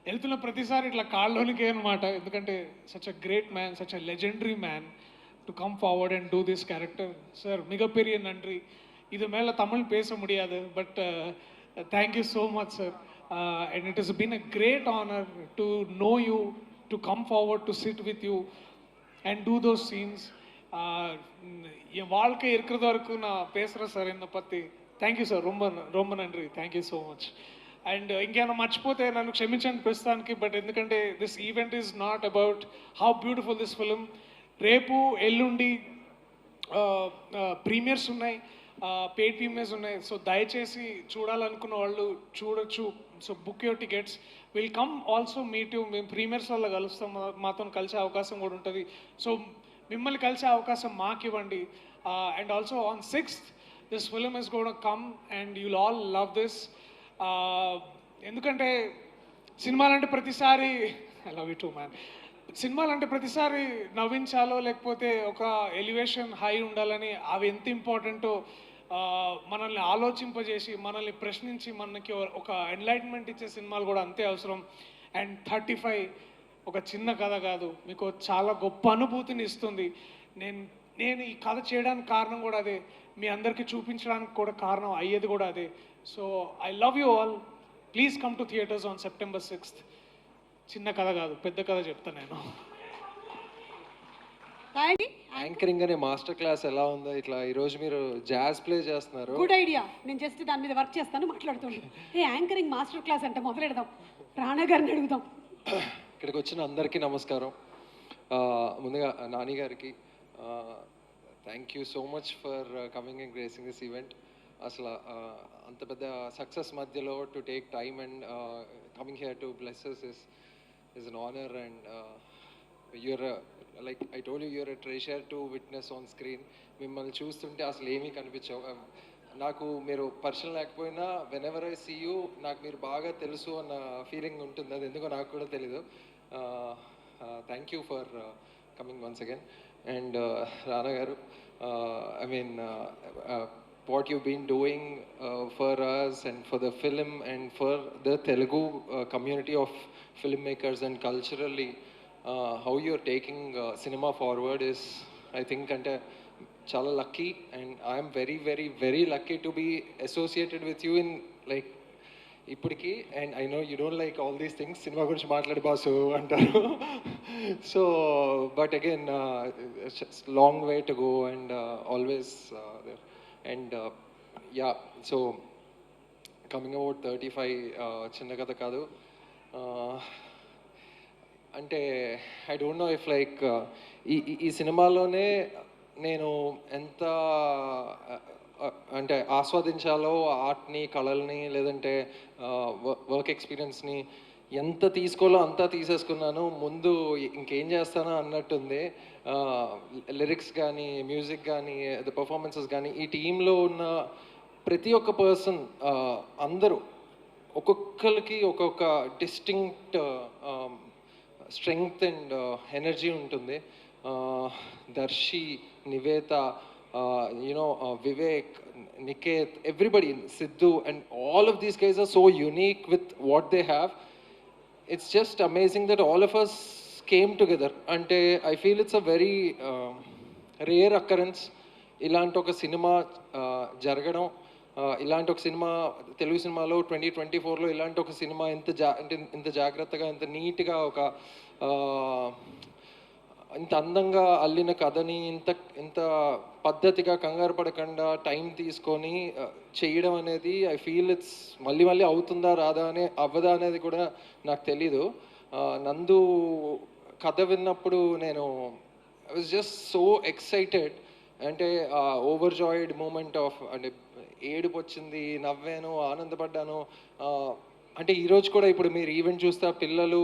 వెళ్తున్న ప్రతిసారి ఇట్లా కాళ్ళలోనికే అనమాట, ఎందుకంటే such a great man, such a legendary man to come forward and do this character. Sir మిగపెரிய நன்றி, இது மேலே தமிழ் பேச முடியாது, but thank you so much sir. And it has been a great honor to know you, to come forward, to sit with you and do those scenes. என் வாழ்க்கை இருக்கிறது வரைக்கும் நான் பேசுகிறேன் சார் என்னை பற்றி. థ్యాంక్ సార్, ரொம்ப ரொம்ப நன்றி, థ్యాంక్ సో మచ్. అండ్ ఇంకేమైనా మర్చిపోతే నన్ను క్షమించండి ప్రస్తుతానికి, బట్ ఎందుకంటే this event is not about how beautiful this film. రేపు ఎల్లుండి ప్రీమియర్స్ ఉన్నాయి, పెయిడ్ ప్రీమియర్స్ ఉన్నాయి. సో దయచేసి చూడాలనుకున్న వాళ్ళు చూడొచ్చు. So book your tickets, will come also meet you. మేము ప్రీమియర్స్ వల్ల కలుస్తాం, మాతో కలిసే అవకాశం కూడా ఉంటుంది. సో మిమ్మల్ని కలిసే అవకాశం మాకు ఇవ్వండి. And also on 6th this film is gonna come and you'll all love this. ఎందుకంటే సినిమాలంటే ప్రతిసారి I love you too man. సినిమాలంటే ప్రతిసారి నవ్వించాలో లేకపోతే ఒక ఎలివేషన్ హై ఉండాలని, అవి ఎంత ఇంపార్టెంటో మనల్ని ఆలోచింపజేసి మనల్ని ప్రశ్నించి మనకి ఒక ఎన్లైట్మెంట్ ఇచ్చే సినిమాలు కూడా అంతే అవసరం. అండ్ 35 ఒక చిన్న కథ కాదు, మీకు చాలా గొప్ప అనుభూతిని ఇస్తుంది. నేను ఈ కథ చేయడానికి కారణం కూడా అదే, మీ అందరికీ చూపించడానికి కూడా కారణం అయ్యేది కూడా అదే. So I love you all. Please come to theatres on September 6th. చిన్న కథ కాదు, పెద్ద కథ చెప్తాను నేను. యాంకరింగ్ అనే మాస్టర్ క్లాస్ ఎలా ఉందో, ఇట్లా ఈరోజు మీరు జాజ్ ప్లే చేస్తున్నారు. Good idea. నేను జస్ట్ దాని మీద వర్క్ చేస్తాను, మాట్లాడుతుండే. యాంకరింగ్ మాస్టర్ క్లాస్ అంటే మొదలెడదాం, రాణా గారిని అడుగుదాం. ఇక్కడికి వచ్చిన అందరికీ నమస్కారం. ముందుగా నాని గారికి thank you so much for coming and gracing this event. అసలు అంత పెద్ద సక్సెస్ మధ్యలో to take time and coming here to blesses is an honor, and you're like I told you, you're a treasure to witness on screen. మిమ్మల్ని చూస్తుంటే అసలు ఏమీ కనిపించవు నాకు. మీరు పర్సనల్ లేకపోయినా వెనెవర్ ఐ సీ యూ నాకు మీరు బాగా తెలుసు అన్న ఫీలింగ్ ఉంటుంది, అది ఎందుకో నాకు కూడా తెలీదు. Thank you for coming once again. And Rana garu, I mean what you've been doing for us and for the film and for the Telugu community of filmmakers and culturally how you're taking cinema forward is, I think, ante chala lucky, and I am very very very lucky to be associated with you in like ఇప్పటికి. And I know you don't like all these things, సినిమా గురించి మాట్లాడి boss అంటారు. So but again long way to go and always there. And yeah, so coming about 35 చిన్న కథ కాదు అంటే I don't no if like ఈ సినిమాలోనే నేను ఎంత అంటే ఆస్వాదించాలో ఆర్ట్ని, కళల్ని, లేదంటే వర్క్ ఎక్స్పీరియన్స్ని ఎంత తీసుకోవాలో అంతా తీసేసుకున్నాను. ముందు ఇంకేం చేస్తానో అన్నట్టుంది. లిరిక్స్ కానీ, మ్యూజిక్ కానీ, పర్ఫార్మెన్సెస్ కానీ, ఈ టీంలో ఉన్న ప్రతి ఒక్క పర్సన్, అందరూ ఒక్కొక్కరికి ఒక్కొక్క డిస్టింక్ట్ స్ట్రెంగ్త్ అండ్ ఎనర్జీ ఉంటుంది. Darsi, Nivetha, Vivek, Niket, everybody, Sidhu, and all of these guys are so unique with what they have. It's just amazing that all of us came together. And I feel it's a very rare occurrence. ఇలాంటి ఒక cinema జరగడం, ఇలాంటి ఒక cinema Telugu సినిమాలో 2024లో ఇలాంటి ఒక cinema ఇంత జాగ్రత్తగా, ఇంత నీట్గా, ఒక ఇంత అందంగా అల్లిన కథని ఇంత పద్ధతిగా, కంగారు పడకుండా టైం తీసుకొని చేయడం అనేది, ఐ ఫీల్ ఇట్స్ మళ్ళీ అవుతుందా రాదా అవ్వదా అనేది కూడా నాకు తెలీదు. నందు కథ విన్నప్పుడు నేను I was just so excited. అంటే ఓవర్ జాయిడ్ మూమెంట్ ఆఫ్, అంటే ఏడుపు వచ్చింది, నవ్వాను, ఆనందపడ్డాను. అంటే ఈరోజు కూడా ఇప్పుడు మీరు ఈవెంట్ చూస్తే పిల్లలు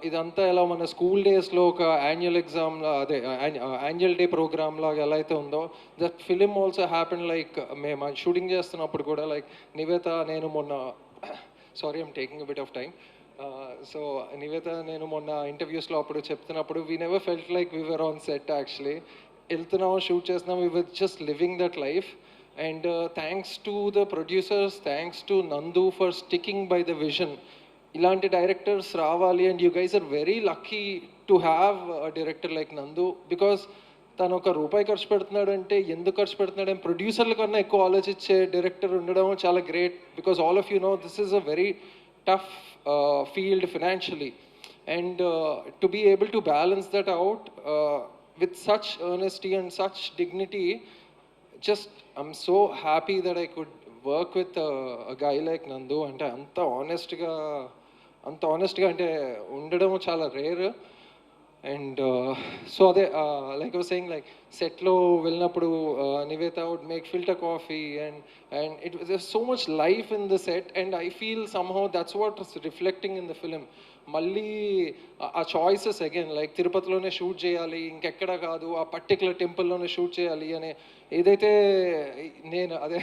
ఇదంతా ఎలా మన స్కూల్ డేస్లో ఒక యాన్యువల్ ఎగ్జామ్, అదే యాన్యువల్ డే ప్రోగ్రామ్ లాగా ఎలా అయితే ఉందో, that film also happen. Like మేము షూటింగ్ చేస్తున్నప్పుడు కూడా, లైక్ నివేత, నేను మొన్న sorry I'm taking a bit of time. So Nivetha, నేను మొన్న ఇంటర్వ్యూస్లో అప్పుడు చెప్తున్నప్పుడు, we never felt like we were on set. Actually వెళ్తున్నాం, షూట్ చేస్తున్నాం, we were just living that life. And thanks to the producers, thanks to Nandu for sticking by the vision. Ilanti directors ravali, and you guys are very lucky to have a director like Nandu, because tanu oka roopayi kharchu pedutunnadu ante enduku kharchu pedutunnadu and producerla kanna ekku alochiche director undadam chaala great, because all of you know this is a very tough field financially, and to be able to balance that out with such earnesty and such dignity, just I'm so happy that I could work with a guy like Nandu. అంటే అంత ఆనెస్ట్గా అంటే ఉండడం చాలా rare. And so అదే, like I was saying, like సెట్లో వెళ్ళినప్పుడు Nivetha would make filter coffee, and it was so much life in the set, and I feel somehow that's what is reflecting in the film. మళ్ళీ ఆ choices again, like తిరుపతిలోనే shoot చేయాలి, ఇంకెక్కడ కాదు, ఆ particular టెంపుల్లోనే shoot చేయాలి అనే ఏదైతే, నేను అదే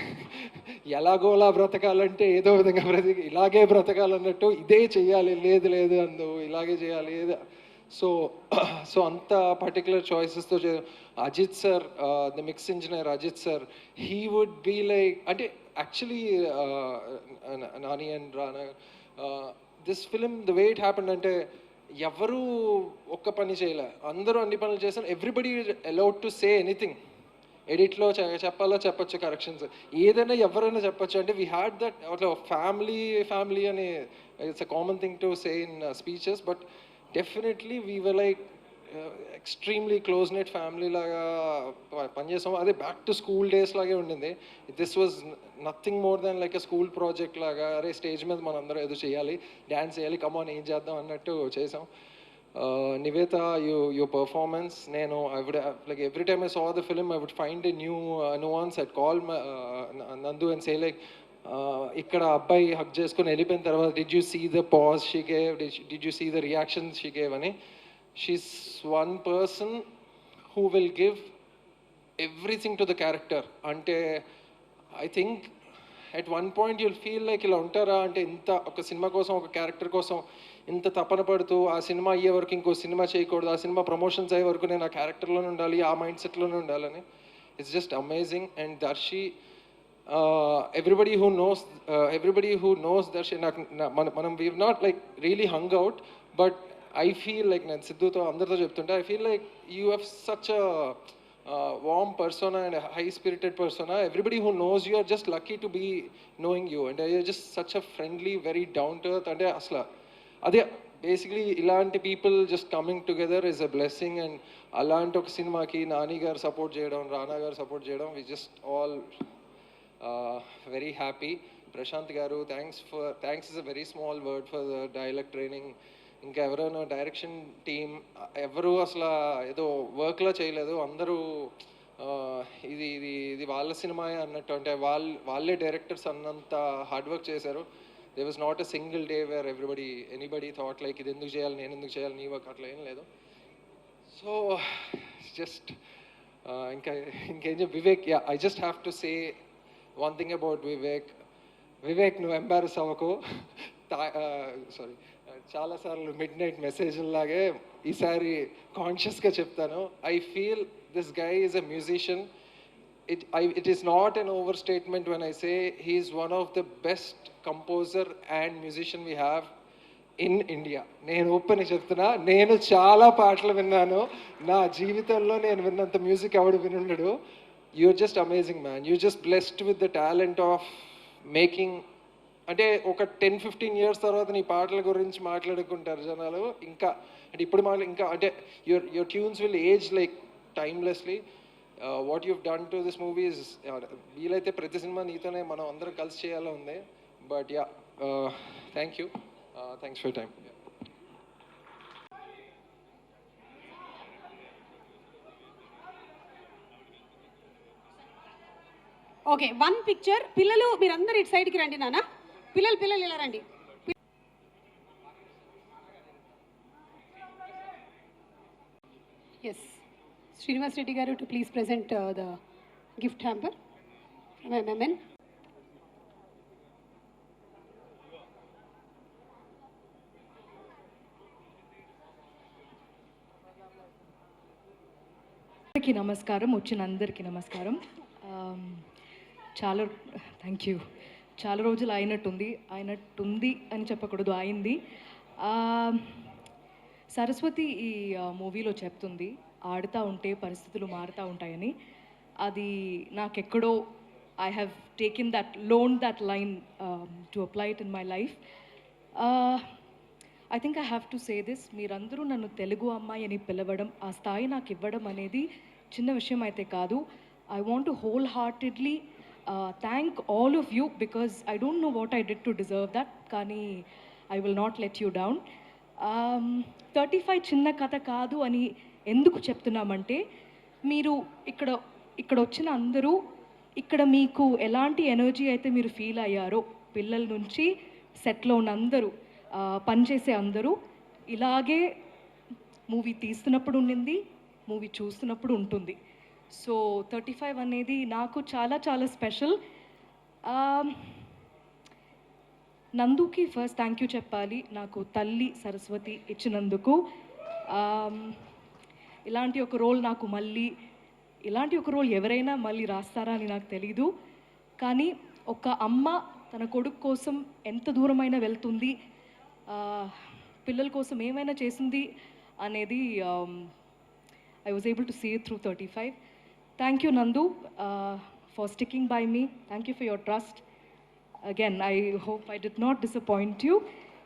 ఎలాగోలా బ్రతకాలంటే ఏదో విధంగా ఇలాగే బ్రతకాలన్నట్టు, ఇదే చెయ్యాలి, లేదు అందు ఇలాగే చేయాలి. సో అంత పర్టికులర్ చాయిసెస్తో Ajith sir, the mix engineer Ajith sir, he would be like, అంటే actually Nani and Rana, this film the way it happened అంటే ఎవరు ఒక్క పని చేయలే, అందరూ అన్ని పనులు చేశారు. Everybody allowed to say anything. ఎడిట్లో చెప్పచ్చు, కరెక్షన్స్ ఏదైనా ఎవరైనా చెప్పచ్చు. అంటే వీ హ్యాడ్ దట్ అట్లా ఫ్యామిలీ అని, it's a common thing to say in speeches, but definitely we were like extremely close net family లాగా పనిచేసాము. అదే బ్యాక్ టు స్కూల్ డేస్ లాగే ఉండింది. This was nothing more than like a school project లాగా. అరే stage మీద మనందరం ఏదో చేయాలి, డ్యాన్స్ చేయాలి, కమాన్ ఏం చేద్దాం అన్నట్టు చేసాం. నివేత, your performance, నేను I would have, like every time I saw the film I would find a new nuance. I'd call Nandu and say like, ఇక్కడ అబ్బాయి హక్ చేసుకొని వెళ్ళిపోయిన తర్వాత, did you see the pause she gave, did you see the reactions she gave అని. She's one person who will give everything to the character. అంటే I think at one point you'll feel like ఇలా ఉంటారా అంటే, ఇంత ఒక cinema కోసం, ఒక character కోసం ఇంత తపన పడుతూ, ఆ సినిమా అయ్యే వరకు ఇంకో సినిమా చేయకూడదు, ఆ సినిమా ప్రమోషన్స్ అయ్యే వరకు నేను ఆ క్యారెక్టర్లోనే ఉండాలి, ఆ మైండ్ సెట్లోనే ఉండాలని. It's just amazing. And Darshi, everybody who knows Darshi, మనం we've not like really hung out, but I feel like నేను సిద్ధుతో అందరితో చెప్తుంటే, I feel like you have such a warm persona and a high spirited persona. Everybody who knows you are just lucky to be knowing you, and you're just such a friendly, very down to earth. అంటే అసలు అదే basically ఇలాంటి people just coming together is a blessing. And అలాంటి ఒక సినిమాకి నాని గారు support చేయడం, రానా garu support చేయడం, we just all very happy. Prashanth garu, thanks is a very small word for the dialogue training. ఇంకా ఎవరైనా డైరెక్షన్ టీమ్ ఎవరు అసలు ఏదో వర్క్లా చేయలేదు, అందరూ ఇది ఇది ఇది వాళ్ళ సినిమా అన్నట్టు, అంటే వాళ్ళే డైరెక్టర్స్ అన్నంత హార్డ్ వర్క్ చేశారు. there was not a single day where anybody thought like ఇది ఎందుకు చేయాలి, నేను ఎందుకు చేయాలి, నీ వర్క్ అట్లా ఏం లేదు. సో జస్ట్ ఇంకేం చెప్పి Vivek, I just have to say one thing about Vivek, నువ్వు ఎంబారస్ అవ్వకు. సారీ, చాలాసార్లు మిడ్ నైట్ మెసేజ్లాగే ఈసారి కాన్షియస్గా చెప్తాను. I feel this guy is a musician. It is not an overstatement when I say he is one of the best composer and musician we have in India. నేను open చెప్తున్నా, నేను చాలా పాటలు విన్నాను, నా జీవితంలో నేను విన్నంత మ్యూజిక్ ఎవడు వినుండడు. You're just amazing man. You're just blessed with the talent of making. అంటే ఒక 10-15 ఇయర్స్ తర్వాత నీ పాటల గురించి మాట్లాడుకుంటారు జనాలు. ఇంకా అంటే ఇప్పుడు ఇంకా అంటే your tunes will age like timelessly. What you've done to this movies, వీలైతే ప్రతి సినిమా నీతోనే మనం అందరం కలిసి చేయాలో ఉంది. But yeah, thank you, thanks for time. Okay, one picture. పిల్లలు మీరందరూ ఇటు సైడ్కి రండి నాన్న. పిల్లలు ఇలా రండి. ఎస్, శ్రీనివాస్ రెడ్డి గారు to please present the gift hamper from MMN. అందరికీ నమస్కారం, వచ్చిన అందరికీ నమస్కారం. చాలా థ్యాంక్ యూ. చాలా రోజులు అయినట్టుంది అని చెప్పకూడదు, అయింది. సరస్వతి ఈ మూవీలో చెప్తుంది, ఆడుతూ ఉంటే పరిస్థితులు మారుతూ ఉంటాయని. అది నాకెక్కడో I have taken that line to apply it in my life. I think I have to say this, మీరందరూ నన్ను తెలుగు అమ్మాయి అని పిలవడం, ఆ స్థాయి నాకు ఇవ్వడం అనేది చిన్న విషయం అయితే కాదు. I want to wholeheartedly thank all of you, because I don't know what I did to deserve that, కానీ I will not let you down. 35 చిన్న కథ కాదు అని ఎందుకు చెప్తున్నామంటే, మీరు ఇక్కడ వచ్చిన అందరూ, ఇక్కడ మీకు ఎలాంటి ఎనర్జీ అయితే మీరు ఫీల్ అయ్యారో, పిల్లల నుంచి సెట్లో ఉన్న అందరూ, పనిచేసే అందరూ, ఇలాగే మూవీ తీస్తున్నప్పుడు ఉండింది, మూవీ చూస్తున్నప్పుడు ఉంటుంది. సో 35 అనేది నాకు చాలా చాలా స్పెషల్. నందుకి ఫస్ట్ థ్యాంక్ యూ చెప్పాలి, నాకు తల్లి సరస్వతి ఇచ్చినందుకు. ఇలాంటి ఒక రోల్ నాకు ఇలాంటి ఒక రోల్ ఎవరైనా మళ్ళీ రాస్తారా అని నాకు తెలీదు. కానీ ఒక అమ్మ తన కొడుకు కోసం ఎంత దూరమైనా వెళ్తుంది, పిల్లల కోసం ఏమైనా చేసింది అనేది I was able to see it through 35. Thank you Nandu for sticking by me. Thank you for your trust. Again, I hope I did not disappoint you,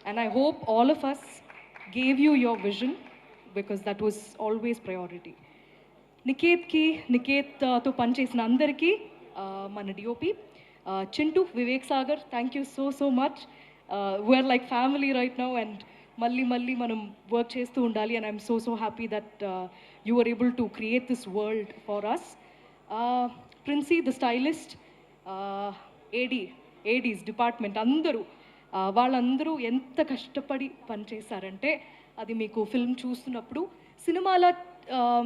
and I hope all of us gave you your vision, because that was always priority. Niket to panchesina andariki, mana DOP Chintu, Vivek Sagar, thank you so much. We are like family right now, and malli manam work chestu undali, and I'm so happy that you were able to create this world for us. Princey, the stylist, ADs department అందరూ, వాళ్ళందరూ ఎంత కష్టపడి పనిచేశారంటే అది మీకు film చూస్తున్నప్పుడు సినిమాలో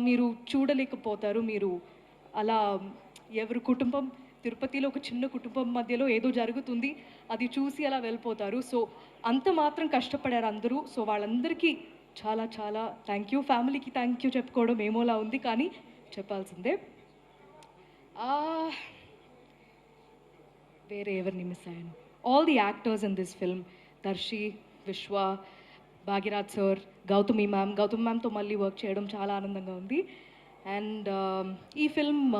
మీరు చూడలేకపోతారు. మీరు అలా ఎవరి కుటుంబం, తిరుపతిలో ఒక చిన్న కుటుంబం మధ్యలో ఏదో జరుగుతుంది, అది చూసి అలా వెళ్ళిపోతారు. సో అంత మాత్రం కష్టపడారు అందరూ. సో వాళ్ళందరికీ చాలా చాలా థ్యాంక్ యూ. ఫ్యామిలీకి థ్యాంక్ యూ చెప్పుకోవడం ఏమోలా ఉంది, కానీ చెప్పాల్సిందే. వేరే ఎవరిని మిస్ అయ్యాను? All the actors in this film, Darshi, Vishwa, Bhagyaraj sir, Gautami మ్యామ్తో మళ్ళీ వర్క్ చేయడం చాలా ఆనందంగా ఉంది. అండ్ ఈ ఫిల్మ్,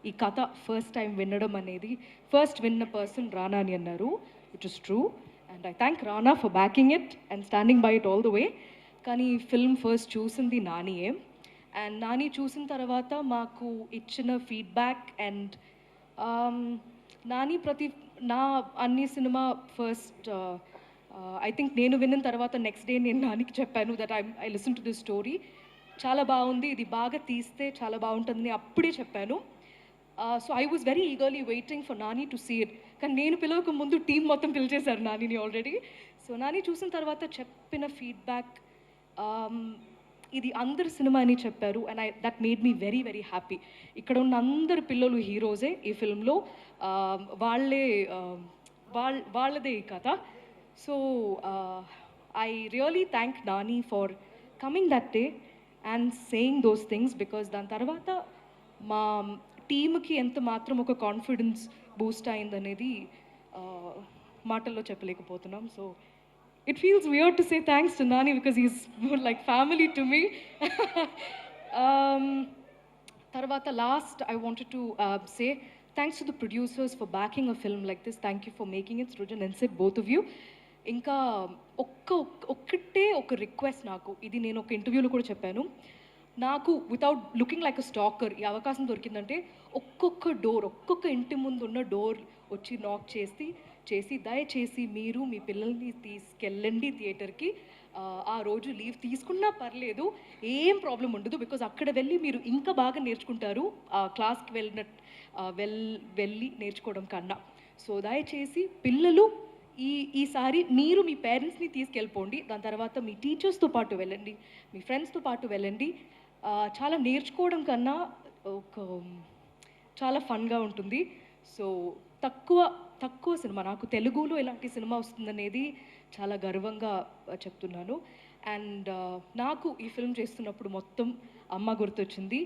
ఈ కథ ఫస్ట్ టైం వినడం అనేది, ఫస్ట్ విన్న పర్సన్ రానా అని అన్నారు, which is true. And I thank Rana for backing it and standing by it all the way. కానీ ఈ ఫిల్మ్ ఫస్ట్ చూసింది నానియే. అండ్ నాని చూసిన తర్వాత మాకు ఇచ్చిన ఫీడ్బ్యాక్, అండ్ నాని నా అన్ని సినిమా ఫస్ట్ ఐ థింక్ నేను విన్న తర్వాత నెక్స్ట్ డే నేను నానికి చెప్పాను that I listen to this story, చాలా బాగుంది, ఇది బాగా తీస్తే చాలా బాగుంటుందని అప్పుడే చెప్పాను. So I was very eagerly waiting for Nani to see it. కానీ నేను పిలవక ముందు టీం మొత్తం పిలిచేశారు నానిని ఆల్రెడీ. సో నాని చూసిన తర్వాత చెప్పిన ఫీడ్బ్యాక్, ఇది అందరి సినిమా అని చెప్పారు. And that made me very very happy. ఇక్కడ ఉన్న అందరు పిల్లలు హీరోసే ఈ ఫిల్మ్లో, వాళ్ళదే ఈ కథ. So I really thank Nani for coming that day and saying those things, because దాని తర్వాత మా టీమ్కి ఎంత మాత్రం ఒక కాన్ఫిడెన్స్ బూస్ట్ అయిందనేది మాటల్లో చెప్పలేకపోతున్నాం. So it feels weird to say thanks to Nani because he's more like family to me. Tarvata last, I wanted to say thanks to the producers for backing a film like this. Thank you for making it, Srujan and Sid, both of you. ఇంకా ఒక్కటే ఒక request, నాకు ఇది నేను ఒక ఇంటర్వ్యూలో కూడా చెప్పాను, నాకు వితౌట్ లుకింగ్ లైక్ అ స్టాకర్ ఈ అవకాశం దొరికిందంటే ఒక్కొక్క ఇంటి ముందు ఉన్న డోర్ వచ్చి నాక్ చేసి దయచేసి మీరు మీ పిల్లల్ని తీసుకెళ్ళండి థియేటర్కి. ఆ రోజు లీవ్ తీసుకున్నా పర్లేదు, ఏం ప్రాబ్లం ఉండదు, బికాజ్ అక్కడ వెళ్ళి మీరు ఇంకా బాగా నేర్చుకుంటారు క్లాస్కి వెళ్ళి నేర్చుకోవడం కన్నా. సో దయచేసి పిల్లలు ఈసారి మీరు మీ పేరెంట్స్ని తీసుకెళ్ళిపోండి, దాని తర్వాత మీ టీచర్స్తో పాటు వెళ్ళండి, మీ ఫ్రెండ్స్తో పాటు వెళ్ళండి. చాలా నేర్చుకోవడం కన్నా చాలా ఫన్గా ఉంటుంది. సో తక్కువ సినిమా, నాకు తెలుగులో ఇలాంటి సినిమా వస్తుందనేది చాలా గర్వంగా చెప్తున్నాను. అండ్ నాకు ఈ ఫిల్మ్ చేస్తున్నప్పుడు మొత్తం అమ్మ గుర్తొచ్చింది.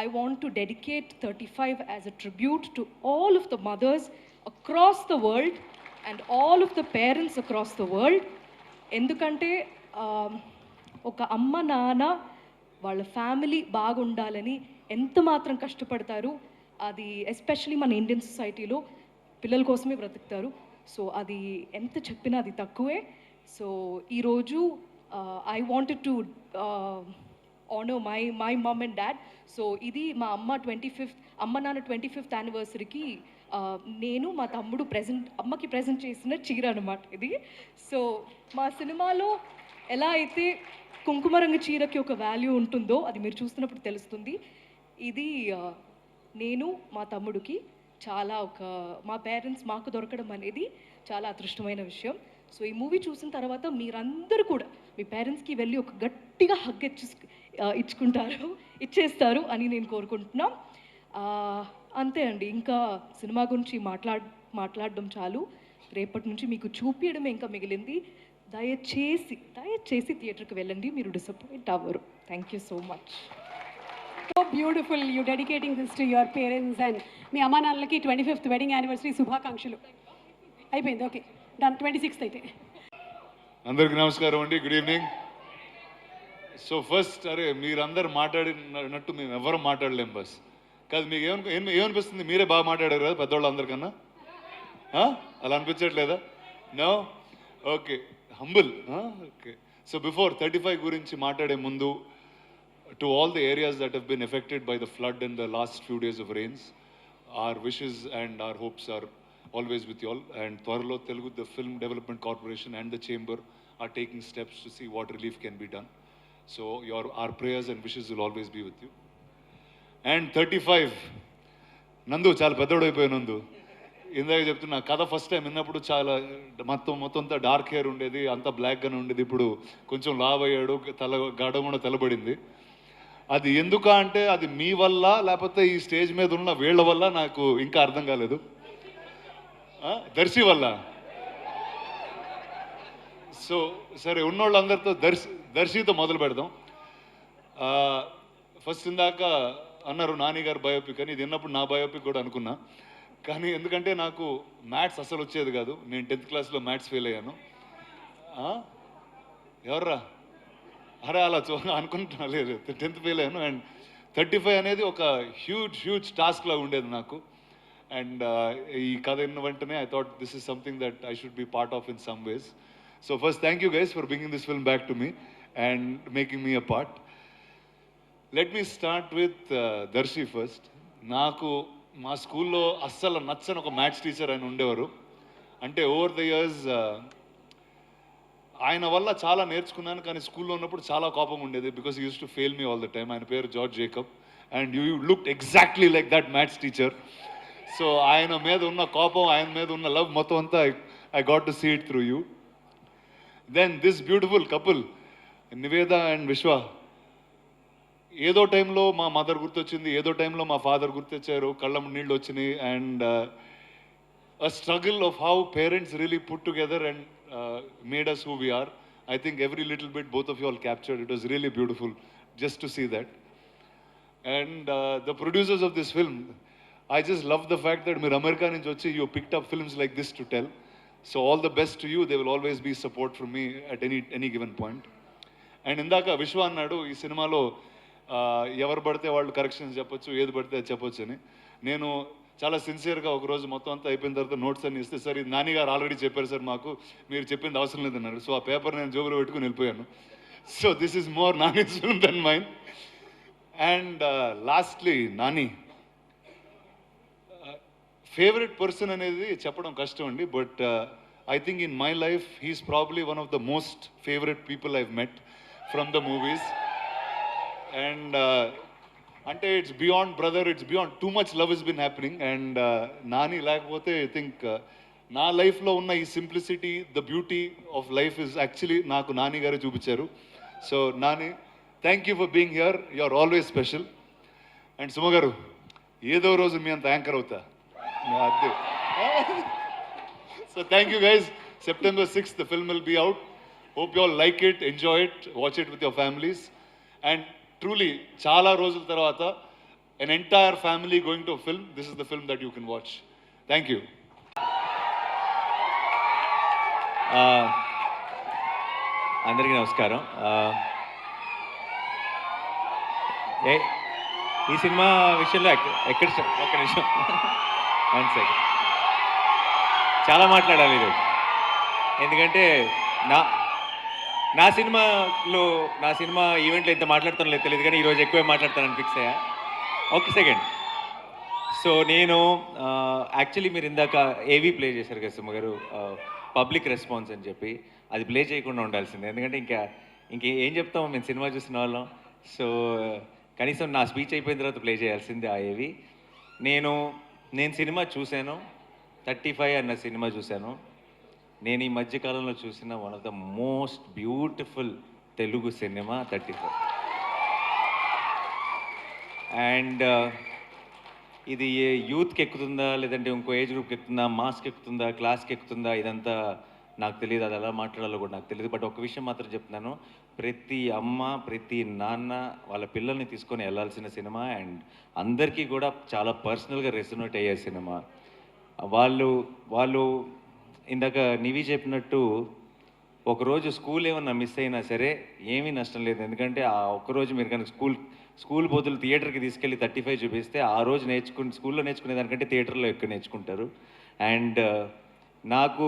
I want to dedicate 35 as a tribute to all of the mothers across the world and all of the parents across the world. ఎందుకంటే ఒక అమ్మ నాన్న వాళ్ళ ఫ్యామిలీ బాగుండాలని ఎంత మాత్రం కష్టపడతారు, అది ఎస్పెషలీ మన ఇండియన్ సొసైటీలో పిల్లల కోసమే బ్రతుకుతారు. సో అది ఎంత చెప్పినా అది తక్కువే. సో ఈరోజు I wanted to honour my mum and dad. So ఇది మా అమ్మ నాన్న 25th యానివర్సరీకి నేను మా తమ్ముడు అమ్మకి ప్రజెంట్ చేసిన చీర అనమాట ఇది. సో మా సినిమాలో ఎలా అయితే కుంకుమ రంగు చీరకి ఒక వాల్యూ ఉంటుందో అది మీరు చూస్తున్నప్పుడు తెలుస్తుంది. ఇది నేను మా తమ్ముడికి చాలా మా పేరెంట్స్ మాకు దొరకడం అనేది చాలా అదృష్టమైన విషయం. సో ఈ మూవీ చూసిన తర్వాత మీరందరూ కూడా మీ పేరెంట్స్కి వెళ్ళి ఒక గట్టిగా హగ్ ఇచ్చేస్తారు అని నేను కోరుకుంటున్నాం. అంతే అండి, ఇంకా సినిమా గురించి మాట్లాడడం చాలు. రేపటి నుంచి మీకు చూపించడమే ఇంకా మిగిలింది. దయచేసి థియేటర్కి వెళ్ళండి, మీరు డిసప్పాయింట్ అవ్వరు. Thank you so much. So beautiful, you dedicating this to your parents and మీ అమ్మా నాన్నలకి 25th వెడ్డింగ్ యానివర్సరీ శుభాకాంక్షలు. అయిపోయింది, ఓకే డన్. 26th అయితే అందరికి నమస్కారం అండి, గుడ్ ఈవినింగ్. సో ఫస్ట్, అరే మీరందరూ మాట్లాడినట్టు మేము ఎవరు మాట్లాడలేం బస్ కాదు. మీకు ఏమనిపిస్తుంది? మీరే బాగా మాట్లాడారు కదా పెద్దవాళ్ళు అందరికన్నా, అలా అనిపించట్లేదా? No, okay, humble. Okay, so before 35 గురించి మాట్లాడే ముందు, to all the areas that have been affected by the flood in the last few days of rains, our wishes and our hopes are always with you all. And Twarlo Telugu, the Film Development Corporation and the Chamber are taking steps to see what relief can be done. So our prayers and wishes will always be with you. And 35, నందు చాలా పెద్దోడు అయిపోయావు నందు. ఇందాక చెప్తున్నా కథ first time విన్నప్పుడు చాలా మొత్తం అంతా డార్క్ హెయిర్ ఉండేది, అంతా బ్లాక్గానే ఉండేది. ఇప్పుడు కొంచెం లావ్ అయ్యాడు, గడ కూడా తెల్లబడింది. అది ఎందుకు అంటే అది మీ వల్ల లేకపోతే ఈ స్టేజ్ మీద ఉన్న వీళ్ళ వల్ల నాకు ఇంకా అర్థం కాలేదు. దర్శి వల్ల. సో సరే, ఉన్నోళ్ళందరితో దర్శితో మొదలు పెడదాం. ఫస్ట్ ఇందాక అన్నారు నాని గారు బయోపిక్ అని, ఇది విన్నప్పుడు నా బయోపిక్ కూడా అనుకున్నా. కానీ ఎందుకంటే నాకు మ్యాథ్స్ అసలు వచ్చేది కాదు, నేను 10th క్లాస్లో మ్యాథ్స్ ఫెయిల్ అయ్యాను. ఎవర్రా అరే అలా అనుకుంటున్నా, లేదు 10th ఫెయిల్ అయ్యాను. అండ్ 35 అనేది ఒక హ్యూజ్ టాస్క్ లాగా ఉండేది నాకు. అండ్ ఈ కథ విన్న వెంటనే I thought this is something that I should be part of in some ways. So first thank you guys for bringing this film back to me and making me a part. Let me start with Darshi first. నాకు మా స్కూల్లో అస్సలు నచ్చని ఒక maths teacher ఆయన ఉండేవారు. అంటే over the years ఆయన వల్ల చాలా నేర్చుకున్నాను, కానీ స్కూల్లో ఉన్నప్పుడు చాలా కోపం ఉండేది because use to fail me all the time. ఆయన పేరు George Jacob. And you looked exactly like that maths teacher. So ఆయన మీద ఉన్న కోపం, ఆయన మీద ఉన్న లవ్ మొత్తం అంతా I got to see it through you. Then this beautiful couple Nivetha and Vishwa, ఏదో టైంలో మా మదర్ గుర్తొచ్చింది, ఏదో టైంలో మా ఫాదర్ గుర్తొచ్చారు, కళ్ళ నీళ్ళు వచ్చినాయి. And a struggle of how parents really put together and made us who we are. I think every little bit both of you all captured. It was really beautiful just to see that. And the producers of this film, I just love the fact that మీరు America నుంచి వచ్చి you picked up films like this to tell. So all the best to you. There will always be support from me at any given point. And ఇందాక విశ్వ అన్నాడు ఈ సినిమాలో ఎవరు పడితే వాళ్ళు కరెక్షన్స్ చెప్పొచ్చు, ఏది పడితే అది చెప్పొచ్చు అని. నేను చాలా సిన్సియర్గా ఒకరోజు మొత్తం అంతా అయిపోయిన తర్వాత నోట్స్ అన్ని ఇస్తే, సార్ ఇది నాని గారు ఆల్రెడీ చెప్పారు సార్, మాకు మీరు చెప్పింది అవసరం లేదన్నారు. సో ఆ పేపర్ నేను జోబులో పెట్టుకుని వెళ్ళిపోయాను. So this is more Nani's film then mine. And lastly Nani, favourite person అనేది చెప్పడం కష్టం అండి, but I think in my life he's probably one of the most favourite people I've met from the movies. And అంటే it's beyond brother, it's beyond, too much love is been happening. And Nani లేకపోతే I think నా లైఫ్లో ఉన్న ఈ simplicity, the beauty of life is actually నాకు నాని గారు చూపించారు. So Nani, thank you for being here, you are always special. And Suma గారు, ఏదో రోజు మీ అంత యాంకర్ అవుతా. So thank you guys. September 6th the film will be out. Hope you all like it, enjoy it, watch it with your families. And truly, చాలా రోజుల తర్వాత an entire family going to a film, this is the film that you can watch. Thank you. అందరికీ నమస్కారం. ఈ cinema విషయంలో ఎక్కడ ఒక్క నిమిషం, 1 సెకండ్, చాలా మాట్లాడాలి ఈరోజు. ఎందుకంటే నా సినిమా ఈవెంట్లో ఎంత మాట్లాడతానో లేదు తెలియదు, కానీ ఈరోజు ఎక్కువే మాట్లాడతానని ఫిక్స్ అయ్యా. ఒక సెకండ్. సో నేను యాక్చువల్లీ మీరు ఇందాక ఏవీ ప్లే చేశారు కదా సుమ గారు, పబ్లిక్ రెస్పాన్స్ అని చెప్పి, అది ప్లే చేయకుండా ఉండాల్సిందే. ఎందుకంటే ఇంకేం చెప్తాము మేము సినిమా చూసిన వాళ్ళం. సో కనీసం నా స్పీచ్ అయిపోయిన తర్వాత ప్లే చేయాల్సిందే ఆ ఏవి. నేను సినిమా చూశాను, 35 అన్న సినిమా చూశాను. నేను ఈ మధ్యకాలంలో చూసిన one of the most beautiful Telugu cinema 35. And ఇది యూత్కి ఎక్కుతుందా, లేదంటే ఇంకో ఏజ్ గ్రూప్కి ఎక్కుతుందా, మాస్కి ఎక్కుతుందా, క్లాస్కి ఎక్కుతుందా, ఇదంతా నాకు తెలియదు, అది ఎలా మాట్లాడాలో కూడా నాకు తెలియదు. బట్ ఒక విషయం మాత్రం చెప్తున్నాను, ప్రతి అమ్మ ప్రతి నాన్న వాళ్ళ పిల్లల్ని తీసుకొని వెళ్ళాల్సిన సినిమా. అండ్ అందరికీ కూడా చాలా పర్సనల్గా రెసొనేట్ అయ్యే సినిమా. వాళ్ళు ఇందాక నివి చెప్పినట్టు ఒకరోజు స్కూల్ ఏమన్నా మిస్ అయినా సరే ఏమీ నష్టం లేదు. ఎందుకంటే ఆ ఒక్కరోజు మీరు కనుక స్కూల్ బదులు థియేటర్కి తీసుకెళ్ళి 35 చూపిస్తే ఆ రోజు స్కూల్లో నేర్చుకునే దానికంటే థియేటర్లో ఎక్కువ నేర్చుకుంటారు. అండ్ నాకు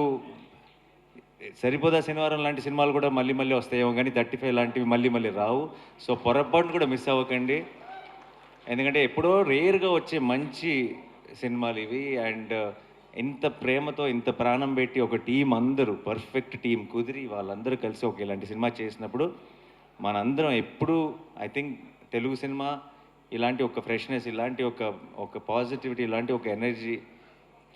సరిపోదా శనివారం లాంటి సినిమాలు కూడా మళ్ళీ మళ్ళీ వస్తాయేమో, కానీ 35 లాంటివి మళ్ళీ రావు. సో పొరపాటును కూడా మిస్ అవ్వకండి, ఎందుకంటే ఎప్పుడో రేర్గా వచ్చే మంచి సినిమాలు ఇవి. అండ్ ఇంత ప్రేమతో ఇంత ప్రాణం పెట్టి ఒక టీం, అందరూ పర్ఫెక్ట్ టీం కుదిరి వాళ్ళందరూ కలిసి ఒక ఇలాంటి సినిమా చేసినప్పుడు మనందరం ఎప్పుడూ ఐ థింక్ తెలుగు సినిమా ఇలాంటి ఒక ఫ్రెష్నెస్, ఇలాంటి ఒక పాజిటివిటీ, ఇలాంటి ఒక ఎనర్జీ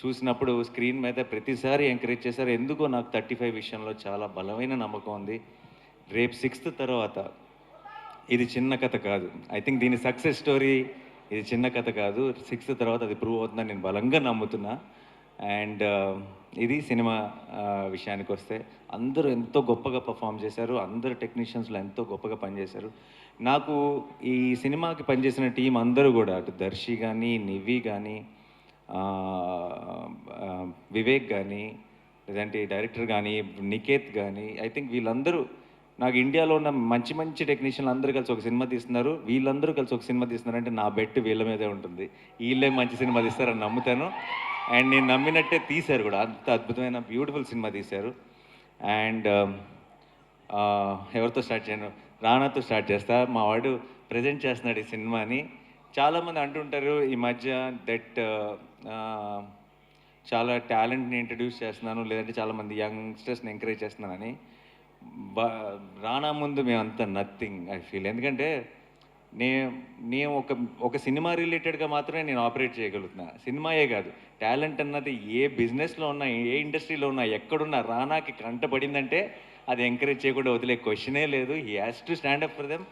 చూసినప్పుడు స్క్రీన్ మీద ప్రతిసారి ఎంకరేజ్ చేశారు. ఎందుకో నాకు 35 విషయంలో చాలా బలమైన నమ్మకం ఉంది. రేపు 6th తర్వాత ఇది చిన్న కథ కాదు. ఐ థింక్ దీని సక్సెస్ స్టోరీ ఇది చిన్న కథ కాదు. 6th తర్వాత అది ప్రూవ్ అవుతుందని నేను బలంగా నమ్ముతున్నా. అండ్ ఇది సినిమా విషయానికి వస్తే అందరూ ఎంతో గొప్పగా పర్ఫామ్ చేశారు, అందరు టెక్నీషియన్స్లో ఎంతో గొప్పగా పనిచేశారు. నాకు ఈ సినిమాకి పనిచేసిన టీం అందరూ కూడా, అటు దర్శి కానీ, నివి కానీ, వివేక్ కానీ, లేదంటే డైరెక్టర్ కానీ, నికేత్ కానీ, ఐ థింక్ వీళ్ళందరూ నాకు ఇండియాలో ఉన్న మంచి టెక్నీషియన్లు అందరూ కలిసి ఒక సినిమా తీస్తున్నారు. వీళ్ళందరూ కలిసి ఒక సినిమా తీస్తున్నారంటే నా బెట్ వీళ్ళ మీదే ఉంటుంది. వీళ్ళే మంచి సినిమా తీస్తారని నమ్ముతాను. అండ్ నేను నమ్మినట్టే తీశారు కూడా, అంత అద్భుతమైన బ్యూటిఫుల్ సినిమా తీశారు. అండ్ ఎవరితో స్టార్ట్ చేయను, రానాతో స్టార్ట్ చేస్తా. మా వాడు ప్రజెంట్ చేస్తున్నాడు ఈ సినిమాని. చాలామంది అంటుంటారు ఈ మధ్య దట్ చాలా టాలెంట్ని ఇంట్రడ్యూస్ చేస్తున్నాను, లేదంటే చాలామంది యంగ్స్టర్స్ని ఎంకరేజ్ చేస్తున్నానని. రానా ముందు మేమంతా నథింగ్ ఐ ఫీల్. ఎందుకంటే నేను ఒక సినిమా రిలేటెడ్గా మాత్రమే నేను ఆపరేట్ చేయగలుగుతున్నా. సినిమాయే కాదు, టాలెంట్ అన్నది ఏ బిజినెస్లో ఉన్నా, ఏ ఇండస్ట్రీలో ఉన్నా, ఎక్కడున్నా రానాకి కంటపడిందంటే అది ఎంకరేజ్ చేయకుండా వదిలే క్వశ్చనే లేదు. He has to stand up for them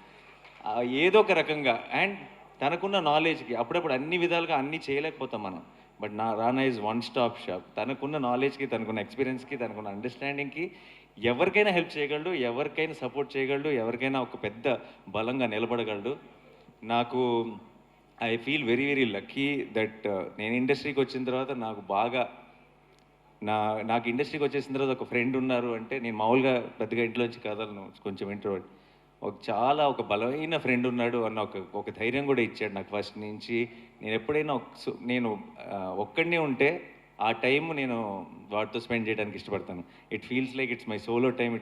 ఏదో ఒక రకంగా. అండ్ తనకున్న నాలెడ్జ్కి అప్పుడప్పుడు అన్ని విధాలుగా అన్నీ చేయలేకపోతాం మనం. But Rana is one stop shop. తనకున్న నాలెడ్జ్కి, తనకున్న ఎక్స్పీరియన్స్కి, తనకున్న అండర్స్టాండింగ్కి ఎవరికైనా హెల్ప్ చేయగలడు, ఎవరికైనా సపోర్ట్ చేయగలడు, ఎవరికైనా ఒక పెద్ద బలంగా నిలబడగలడు. నాకు I feel very very lucky that నేను ఇండస్ట్రీకి వచ్చిన తర్వాత నాకు ఇండస్ట్రీకి వచ్చేసిన తర్వాత ఒక ఫ్రెండ్ ఉన్నారు అంటే, నేను మామూలుగా పెద్దగా ఇంట్లోంచి కదలను, కొంచెం ఇంట్రోవర్ట్. ఒక బలమైన ఫ్రెండ్ ఉన్నాడు అన్న ఒక ధైర్యం కూడా ఇచ్చాడు నాకు ఫస్ట్ నుంచి. నేను ఎప్పుడైనా నేను ఒక్కడనే ఉంటే ఆ టైం నేను వాటితో స్పెండ్ చేయడానికి ఇష్టపడతాను. It feels like it's my solo time.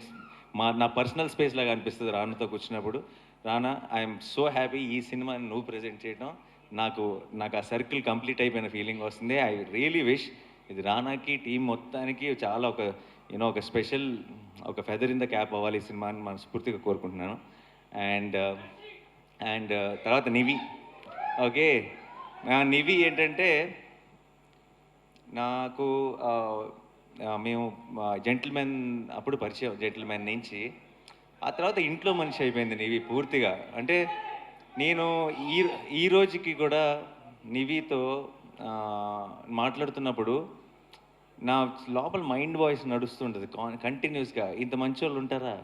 నా పర్సనల్ స్పేస్ లాగా అనిపిస్తుంది రానాతో కూర్చున్నప్పుడు. రానా, ఐఎమ్ సో హ్యాపీ ఈ సినిమాని నువ్వు ప్రజెంట్ చేయడం. నాకు ఆ సర్కిల్ కంప్లీట్ అయిపోయిన ఫీలింగ్ వస్తుంది. ఐ రియలీ విష్ ఇది రానాకి, టీం మొత్తానికి చాలా ఒక స్పెషల్, ఒక ఫెదర్ ఇన్ ద క్యాప్ అవ్వాలి ఈ సినిమాని మనస్ఫూర్తిగా కోరుకుంటున్నాను. అండ్ తర్వాత నివి. ఓకే, నివి ఏంటంటే నాకు మేము జెంటిల్మెన్ అప్పుడు పరిచయం, జెంటిల్మెన్ నుంచి. ఆ తర్వాత ఇంట్లో మనిషి అయిపోయింది నివి పూర్తిగా. అంటే నేను ఈ రోజుకి కూడా నివితో మాట్లాడుతున్నప్పుడు నా లోపల మైండ్ వాయిస్ నడుస్తుంటుంది కంటిన్యూస్గా. ఇంత మంచి వాళ్ళు ఉంటారా,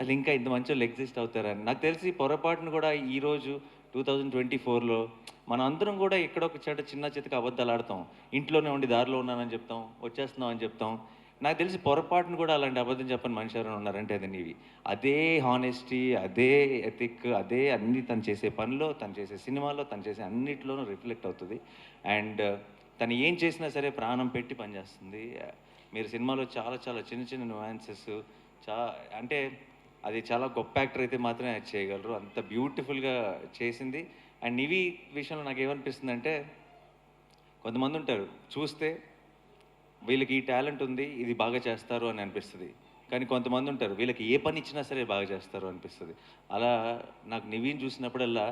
అది ఇంకా ఇంత మంచి వాళ్ళు ఎగ్జిస్ట్ అవుతారా అని. నాకు తెలిసి పొరపాటును కూడా ఈరోజు 2024లో మన అందరం కూడా ఎక్కడొక చిన్న చితక అబద్ధాలు ఆడతాం. ఇంట్లోనే ఉండి దారిలో ఉన్నానని చెప్తాం, వచ్చేస్తున్నాం అని చెప్తాం. నాకు తెలిసి పొరపాటును కూడా అలాంటి అబద్ధం చెప్పని మనిషి ఎవరైనా ఉన్నారంటే అది నీవి. అదే హానెస్టీ, అదే ఎథిక్, అదే అన్ని తను చేసే పనిలో, తను చేసే సినిమాలో, తను చేసే అన్నిట్లోనూ రిఫ్లెక్ట్ అవుతుంది. అండ్ తను ఏం చేసినా సరే ప్రాణం పెట్టి పనిచేస్తుంది. మీరు సినిమాలో చాలా చాలా చిన్న చిన్న నువాన్సెస్ అంటే అది చాలా గొప్ప యాక్టర్ అయితే మాత్రమే అది చేయగలరు. అంత బ్యూటిఫుల్గా చేసింది. అండ్ నివి విషయంలో నాకు ఏమనిపిస్తుంది అంటే, కొంతమంది ఉంటారు చూస్తే వీళ్ళకి ఈ టాలెంట్ ఉంది, ఇది బాగా చేస్తారు అని అనిపిస్తుంది. కానీ కొంతమంది ఉంటారు వీళ్ళకి ఏ పని ఇచ్చినా సరే బాగా చేస్తారు అనిపిస్తుంది. అలా నాకు నివిని చూసినప్పుడల్లా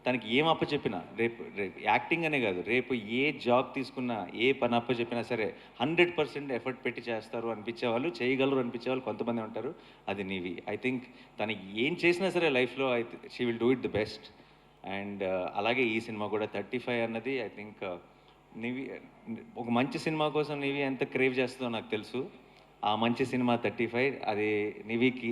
తనకి ఏం అప్పచెప్పినా, రేపు యాక్టింగ్ అనే కాదు, రేపు ఏ జాబ్ తీసుకున్నా, ఏ పని అప్పచెప్పినా సరే 100% ఎఫర్ట్ పెట్టి చేస్తారు అనిపించేవాళ్ళు, చేయగలరు అనిపించేవాళ్ళు కొంతమంది ఉంటారు. అది నివి. ఐ థింక్ తనకి ఏం చేసినా సరే లైఫ్లో she will do it the best. And అలాగే ఈ సినిమా కూడా 35 అన్నది ఐ థింక్ నివి ఒక మంచి సినిమా కోసం నివి ఎంత క్రేవ్ చేస్తుందో నాకు తెలుసు. ఆ మంచి సినిమా 35 అది నివికి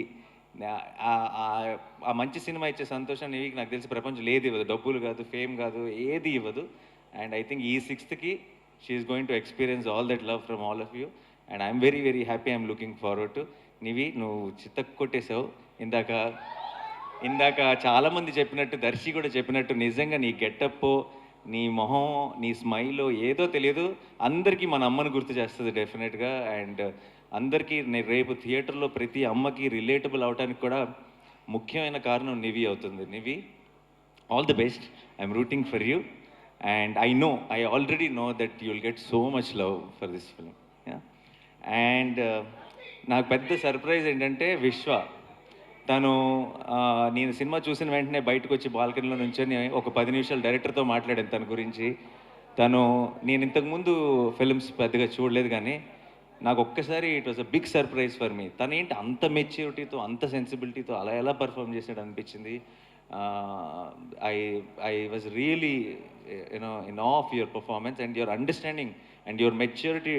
ఆ మంచి సినిమా ఇచ్చే సంతోషం నివికి నాకు తెలిసి ప్రపంచంలో ఏది ఇవ్వదు. డబ్బులు కాదు, ఫేమ్ కాదు, ఏది ఇవ్వదు. అండ్ ఐ థింక్ ఈ 6th she's going to experience all that love from all of you. And I'm very very happy. I'm looking forward to. Nivi, నువ్వు చిత్తకు కొట్టేసావు. ఇందాక చాలామంది చెప్పినట్టు, దర్శి కూడా చెప్పినట్టు, నిజంగా నీ గెటప్, నీ మొహం, నీ స్మైల్ ఏదో తెలియదు, అందరికీ మన అమ్మని గుర్తు చేస్తుంది డెఫినెట్గా. అండ్ అందరికీ రేపు థియేటర్లో ప్రతి అమ్మకి రిలేటబుల్ అవడానికి కూడా ముఖ్యమైన కారణం నివి అవుతుంది. Nivi, all the best. I'm rooting for you. And I already know that you will get so much love for this film. And నాకు పెద్ద సర్ప్రైజ్ ఏంటంటే విశ్వ. నేను సినిమా చూసిన వెంటనే బయటకు వచ్చి బాల్కనీలో నుంచొని ఒక 10 నిమిషాలు డైరెక్టర్తో మాట్లాడాను తన గురించి. నేను ఇంతకుముందు ఫిల్మ్స్ పెద్దగా చూడలేదు, కానీ నాకు ఒక్కసారి it was a big surprise for me. ఏంటి అంత మెచ్యూరిటీతో, అంత సెన్సిబిలిటీతో అలా ఎలా పర్ఫామ్ చేసాడు అనిపించింది. I was really in of of your performance and your understanding and your maturity.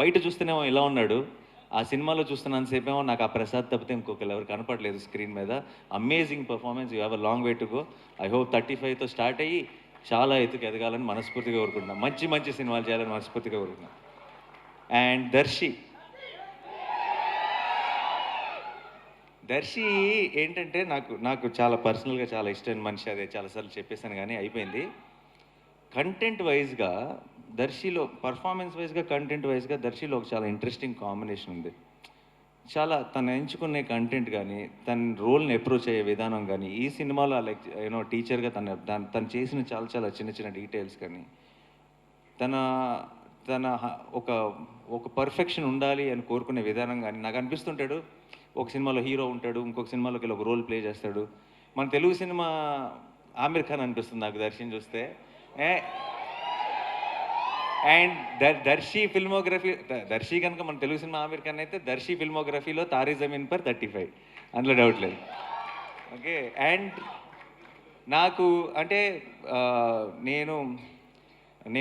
బయట చూస్తేనేమో ఇలా ఉన్నాడు, ఆ సినిమాలో చూస్తున్నంతసేపేమో నాకు ఆ ప్రసాద్ తప్పితే ఇంకొకరు ఎవరు కనపడలేదు స్క్రీన్ మీద. Amazing performance. You have a long way to go. I hope 35తో స్టార్ట్ అయ్యి చాలా ఎత్తుకు ఎదగాలని మనస్ఫూర్తిగా కోరుకుంటున్నాను. మంచి మంచి సినిమాలు చేయాలని మనస్ఫూర్తిగా కోరుకుంటున్నాను. అండ్ దర్శి ఏంటంటే నాకు చాలా పర్సనల్గా చాలా ఇష్టమైన మనిషి. అదే చాలాసార్లు చెప్పేశాను కానీ అయిపోయింది. కంటెంట్ వైజ్గా దర్శిలో, పర్ఫార్మెన్స్ వైజ్గా, కంటెంట్ వైజ్గా దర్శిలో ఒక చాలా ఇంట్రెస్టింగ్ కాంబినేషన్ ఉంది. చాలా తను ఎంచుకునే కంటెంట్ కానీ, తన రోల్ని అప్రోచ్ అయ్యే విధానం కానీ, ఈ సినిమాలో లైక్ టీచర్గా తను చేసిన చాలా చాలా చిన్న చిన్న డీటెయిల్స్ కానీ, తన ఒక పర్ఫెక్షన్ ఉండాలి అని కోరుకునే విధానం కానీ, నాకు అనిపిస్తుంటాడు ఒక సినిమాలో హీరో ఉంటాడు, ఇంకొక సినిమాలోకి వెళ్ళి ఒక రోల్ ప్లే చేస్తాడు, మన తెలుగు సినిమా ఆమిర్ ఖాన్ అనిపిస్తుంది నాకు దర్శిని చూస్తే. అండ్ దర్శి ఫిల్మోగ్రఫీ, దర్శి కనుక మన తెలుగు సినిమా ఆమిర్ ఖాన్ అయితే దర్శి ఫిల్మోగ్రఫీలో తారీ జమీన్ పర్ 35, అందులో డౌట్ లేదు. ఓకే. అండ్ నాకు అంటే నేను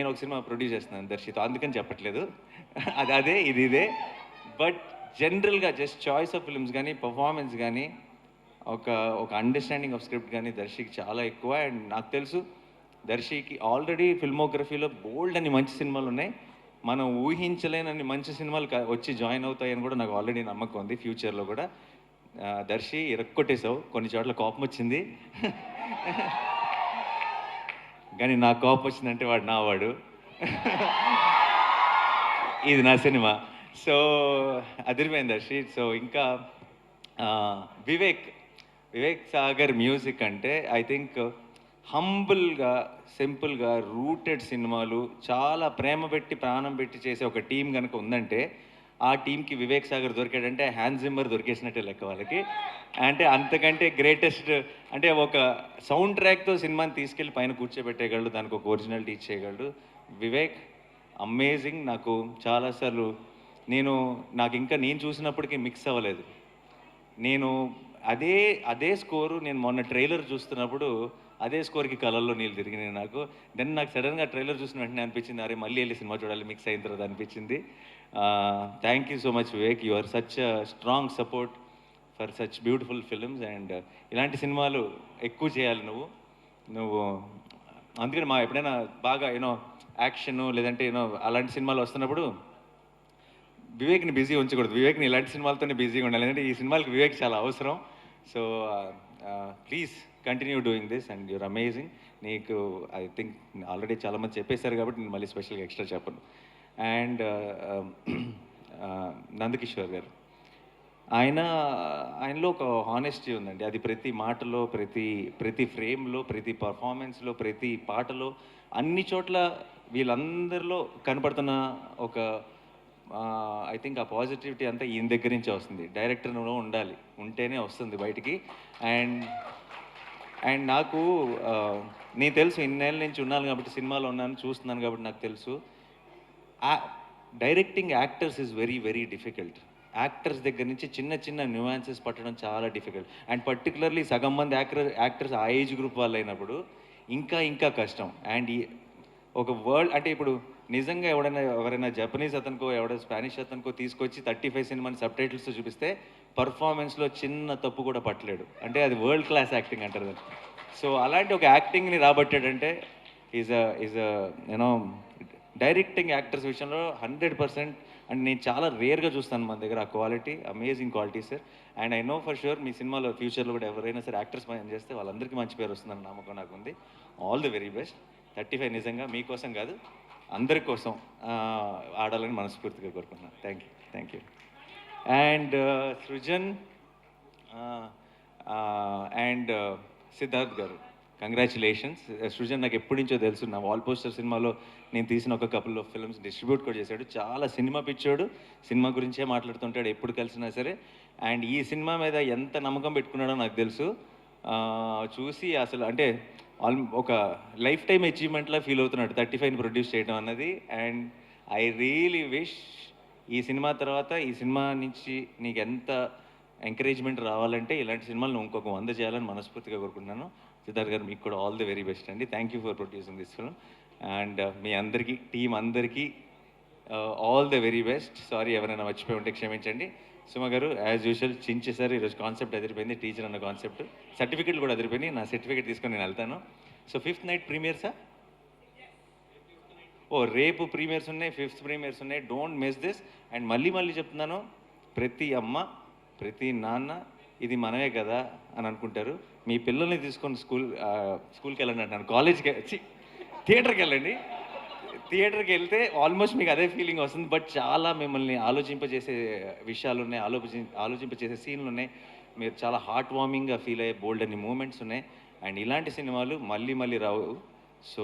ఒక సినిమా ప్రొడ్యూస్ చేస్తున్నాను దర్శితో, అందుకని చెప్పట్లేదు. అదే ఇదే. బట్ జనరల్గా జస్ట్ చాయిస్ ఆఫ్ ఫిల్మ్స్ కానీ, పర్ఫార్మెన్స్ కానీ, ఒక అండర్స్టాండింగ్ ఆఫ్ స్క్రిప్ట్ కానీ దర్శికి చాలా ఎక్కువ. అండ్ నాకు తెలుసు దర్శికి ఆల్రెడీ ఫిల్మోగ్రఫీలో బోల్డ్ అని మంచి సినిమాలు ఉన్నాయి, మనం ఊహించలేనన్ని మంచి సినిమాలు వచ్చి జాయిన్ అవుతాయని కూడా నాకు ఆల్రెడీ నమ్మకం ఉంది ఫ్యూచర్లో కూడా. దర్శి ఇరక్కొట్టేసావు, కొన్ని చోట్ల కోపం వచ్చింది కానీ నాకు కోపం వచ్చిందంటే వాడు నా వాడు, ఇది నా సినిమా. సో అదిరిపోయింది దర్శి. సో ఇంకా వివేక్ సాగర్ మ్యూజిక్ అంటే ఐ థింక్ హంబుల్గా, సింపుల్గా రూటెడ్ సినిమాలు, చాలా ప్రేమ పెట్టి ప్రాణం పెట్టి చేసే ఒక టీం కనుక ఉందంటే ఆ టీంకి వివేక్ సాగర్ దొరికాడంటే హ్యాన్స్ జిమ్మర్ దొరికేసినట్టే లెక్క వాళ్ళకి. అంటే అంతకంటే గ్రేటెస్ట్, అంటే ఒక సౌండ్ ట్రాక్తో సినిమాని తీసుకెళ్ళి పైన కూర్చోబెట్టేయగలడు, దానికి ఒక ఒరిజినాలిటీ ఇచ్చేయగలడు వివేక్. అమేజింగ్. నాకు చాలాసార్లు నాకు ఇంకా నేను చూసినప్పటికీ మిక్స్ అవ్వలేదు. నేను అదే స్కోరు నేను మొన్న ట్రైలర్ చూస్తున్నప్పుడు అదే స్కోర్కి కలర్లో నీళ్ళు తిరిగినాయి నాకు. నాకు సడన్గా ట్రైలర్ చూసిన వెంటనే అనిపించింది, అరే మళ్ళీ వెళ్ళి సినిమా చూడాలి మిక్స్ అయిన తర్వాత అనిపించింది. Thank you so much Vivek, you are such strong support for such beautiful films. And ఇలాంటి సినిమాలు ఎక్కువ చేయాలి నువ్వు. అందుకని ఎప్పుడైనా బాగా యాక్షన్ లేదంటే అలాంటి సినిమాలు వస్తున్నప్పుడు వివేక్ని బిజీ ఉంచకూడదు, వివేక్ని ఇలాంటి సినిమాలతోనే బిజీగా ఉండాలి, ఎందుకంటే ఈ సినిమాలకు వివేక్ చాలా అవసరం. So please continue doing this and you're amazing. నీకు ఐ థింక్ ఆల్రెడీ చాలామంది చెప్పేశారు కాబట్టి నేను మళ్ళీ స్పెషల్గా ఎక్స్ట్రా చెప్పను. అండ్ నందకిషోర్ గారు, ఆయనలో ఒక హానెస్టీ ఉందండి. అది ప్రతి మాటలో, ప్రతి ఫ్రేమ్లో, ప్రతి పర్ఫార్మెన్స్లో, ప్రతి పాటలో, అన్ని చోట్ల వీళ్ళందరిలో కనపడుతున్న ఒక ఐ థింక్ ఆ పాజిటివిటీ అంతా ఈయన దగ్గర నుంచే వస్తుంది. డైరెక్టర్లో ఉండాలి, ఉంటేనే వస్తుంది బయటికి. అండ్ నాకు నేను తెలుసు, ఇన్నేళ్ళ నుంచి ఉన్నాను కాబట్టి, సినిమాలో ఉన్నాను, చూస్తున్నాను కాబట్టి నాకు తెలుసు directing actors is very very difficult. Actors దగ్గర నుంచి చిన్న న్యూయాన్సెస్ పట్టడం చాలా డిఫికల్ట్. అండ్ పర్టికులర్లీ సగం మంది యాక్టర్స్ ఆ ఏజ్ గ్రూప్ వాళ్ళు అయినప్పుడు ఇంకా కష్టం. అండ్ ఒక వరల్డ్ అంటే ఇప్పుడు నిజంగా ఎవరైనా జపనీస్ అతనికో స్పానిష్ అతనికో తీసుకొచ్చి 35 సినిమాని సబ్ టైటిల్స్తో చూపిస్తే పర్ఫార్మెన్స్లో చిన్న తప్పు కూడా పట్టలేడు, అంటే అది వరల్డ్ క్లాస్ యాక్టింగ్ అంటారు. సో అలాంటి ఒక యాక్టింగ్ని రాబట్టాడంటే ఈజ్ డైరెక్టింగ్ యాక్టర్స్ విషయంలో 100%. అండ్ నేను చాలా రేర్గా చూస్తాను మన దగ్గర ఆ quality, amazing quality sir. And I know for sure మీ సినిమాలో ఫ్యూచర్లో కూడా ఎవరైనా సరే యాక్టర్స్ పని చేస్తే వాళ్ళందరికీ మంచి పేరు వస్తుందని నమ్మకం నాకు ఉంది. All the very best. 35 నిజంగా మీకోసం కాదు, అందరి కోసం ఆడాలని మనస్ఫూర్తిగా కోరుకుంటున్నాను. Thank you. And Srujan and Siddharth గారు, కంగ్రాచులేషన్స్. సృజన్ నాకు ఎప్పటి నుంచో తెలుసు, నా వాల్ పోస్టర్ సినిమాలో నేను తీసిన ఒక కపుల్ ఆఫ్ ఫిల్మ్స్ డిస్ట్రిబ్యూట్ కూడా చేశాడు. చాలా సినిమా పిచ్చోడు, సినిమా గురించే మాట్లాడుతుంటాడు ఎప్పుడు కలిసినా సరే. అండ్ ఈ సినిమా మీద ఎంత నమ్మకం పెట్టుకున్నాడో నాకు తెలుసు. చూసి అసలు అంటే ఒక లైఫ్ టైం అచీవ్మెంట్లా ఫీల్ అవుతున్నాడు 35ని ప్రొడ్యూస్ చేయడం అన్నది. అండ్ ఐ రియలీ విష్ ఈ సినిమా తర్వాత ఈ సినిమా నుంచి నీకు ఎంత ఎంకరేజ్మెంట్ రావాలంటే ఇలాంటి సినిమాలు నువ్వు ఇంకొక 100 చేయాలని మనస్ఫూర్తిగా కోరుకుంటున్నాను. సిద్ధార్థ్ గారు, మీకు కూడా ఆల్ ది వెరీ బెస్ట్ అండి. Thank you for producing this film. And మీ అందరికీ, టీం అందరికీ all the very best. Sorry ఎవరైనా మర్చిపోయి ఉంటే క్షమించండి. సుమ గారు యాజ్ యూజువల్ చించేశారు, ఈరోజు కాన్సెప్ట్ అదిరిపోయింది, టీచర్ అన్న కాన్సెప్ట్. సర్టిఫికెట్లు కూడా అదిరిపోయింది, నా సర్టిఫికేట్ తీసుకొని నేను వెళ్తాను. సో 5th నైట్ ప్రీమియర్సా? రేపు ప్రీమియర్స్ ఉన్నాయి, 5th ప్రీమియర్స్ ఉన్నాయి. Don't miss this. అండ్ మళ్ళీ చెప్తున్నాను, ప్రతి అమ్మ ప్రతి నాన్న ఇది మనమే కదా అని అనుకుంటారు. మీ పిల్లల్ని తీసుకొని స్కూల్కి వెళ్ళండి అంటాను, కాలేజ్కి థియేటర్కి వెళ్ళండి. థియేటర్కి వెళ్తే ఆల్మోస్ట్ మీకు అదే ఫీలింగ్ వస్తుంది. బట్ చాలా మిమ్మల్ని ఆలోచింపజేసే విషయాలు ఉన్నాయి, ఆలోచింపజేసే సీన్లు ఉన్నాయి. మీరు చాలా హార్ట్ వార్మింగ్గా ఫీల్ అయ్యే బోల్డ్ అన్ని మూమెంట్స్ ఉన్నాయి. అండ్ ఇలాంటి సినిమాలు మళ్ళీ రావు. సో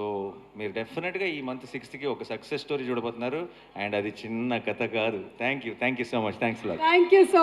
మీరు డెఫినెట్గా ఈ మంత్ 6th ఒక సక్సెస్ స్టోరీ చూడబోతున్నారు. అండ్ అది చిన్న కథ కాదు. Thank you so much. Thanks lot. Thank you so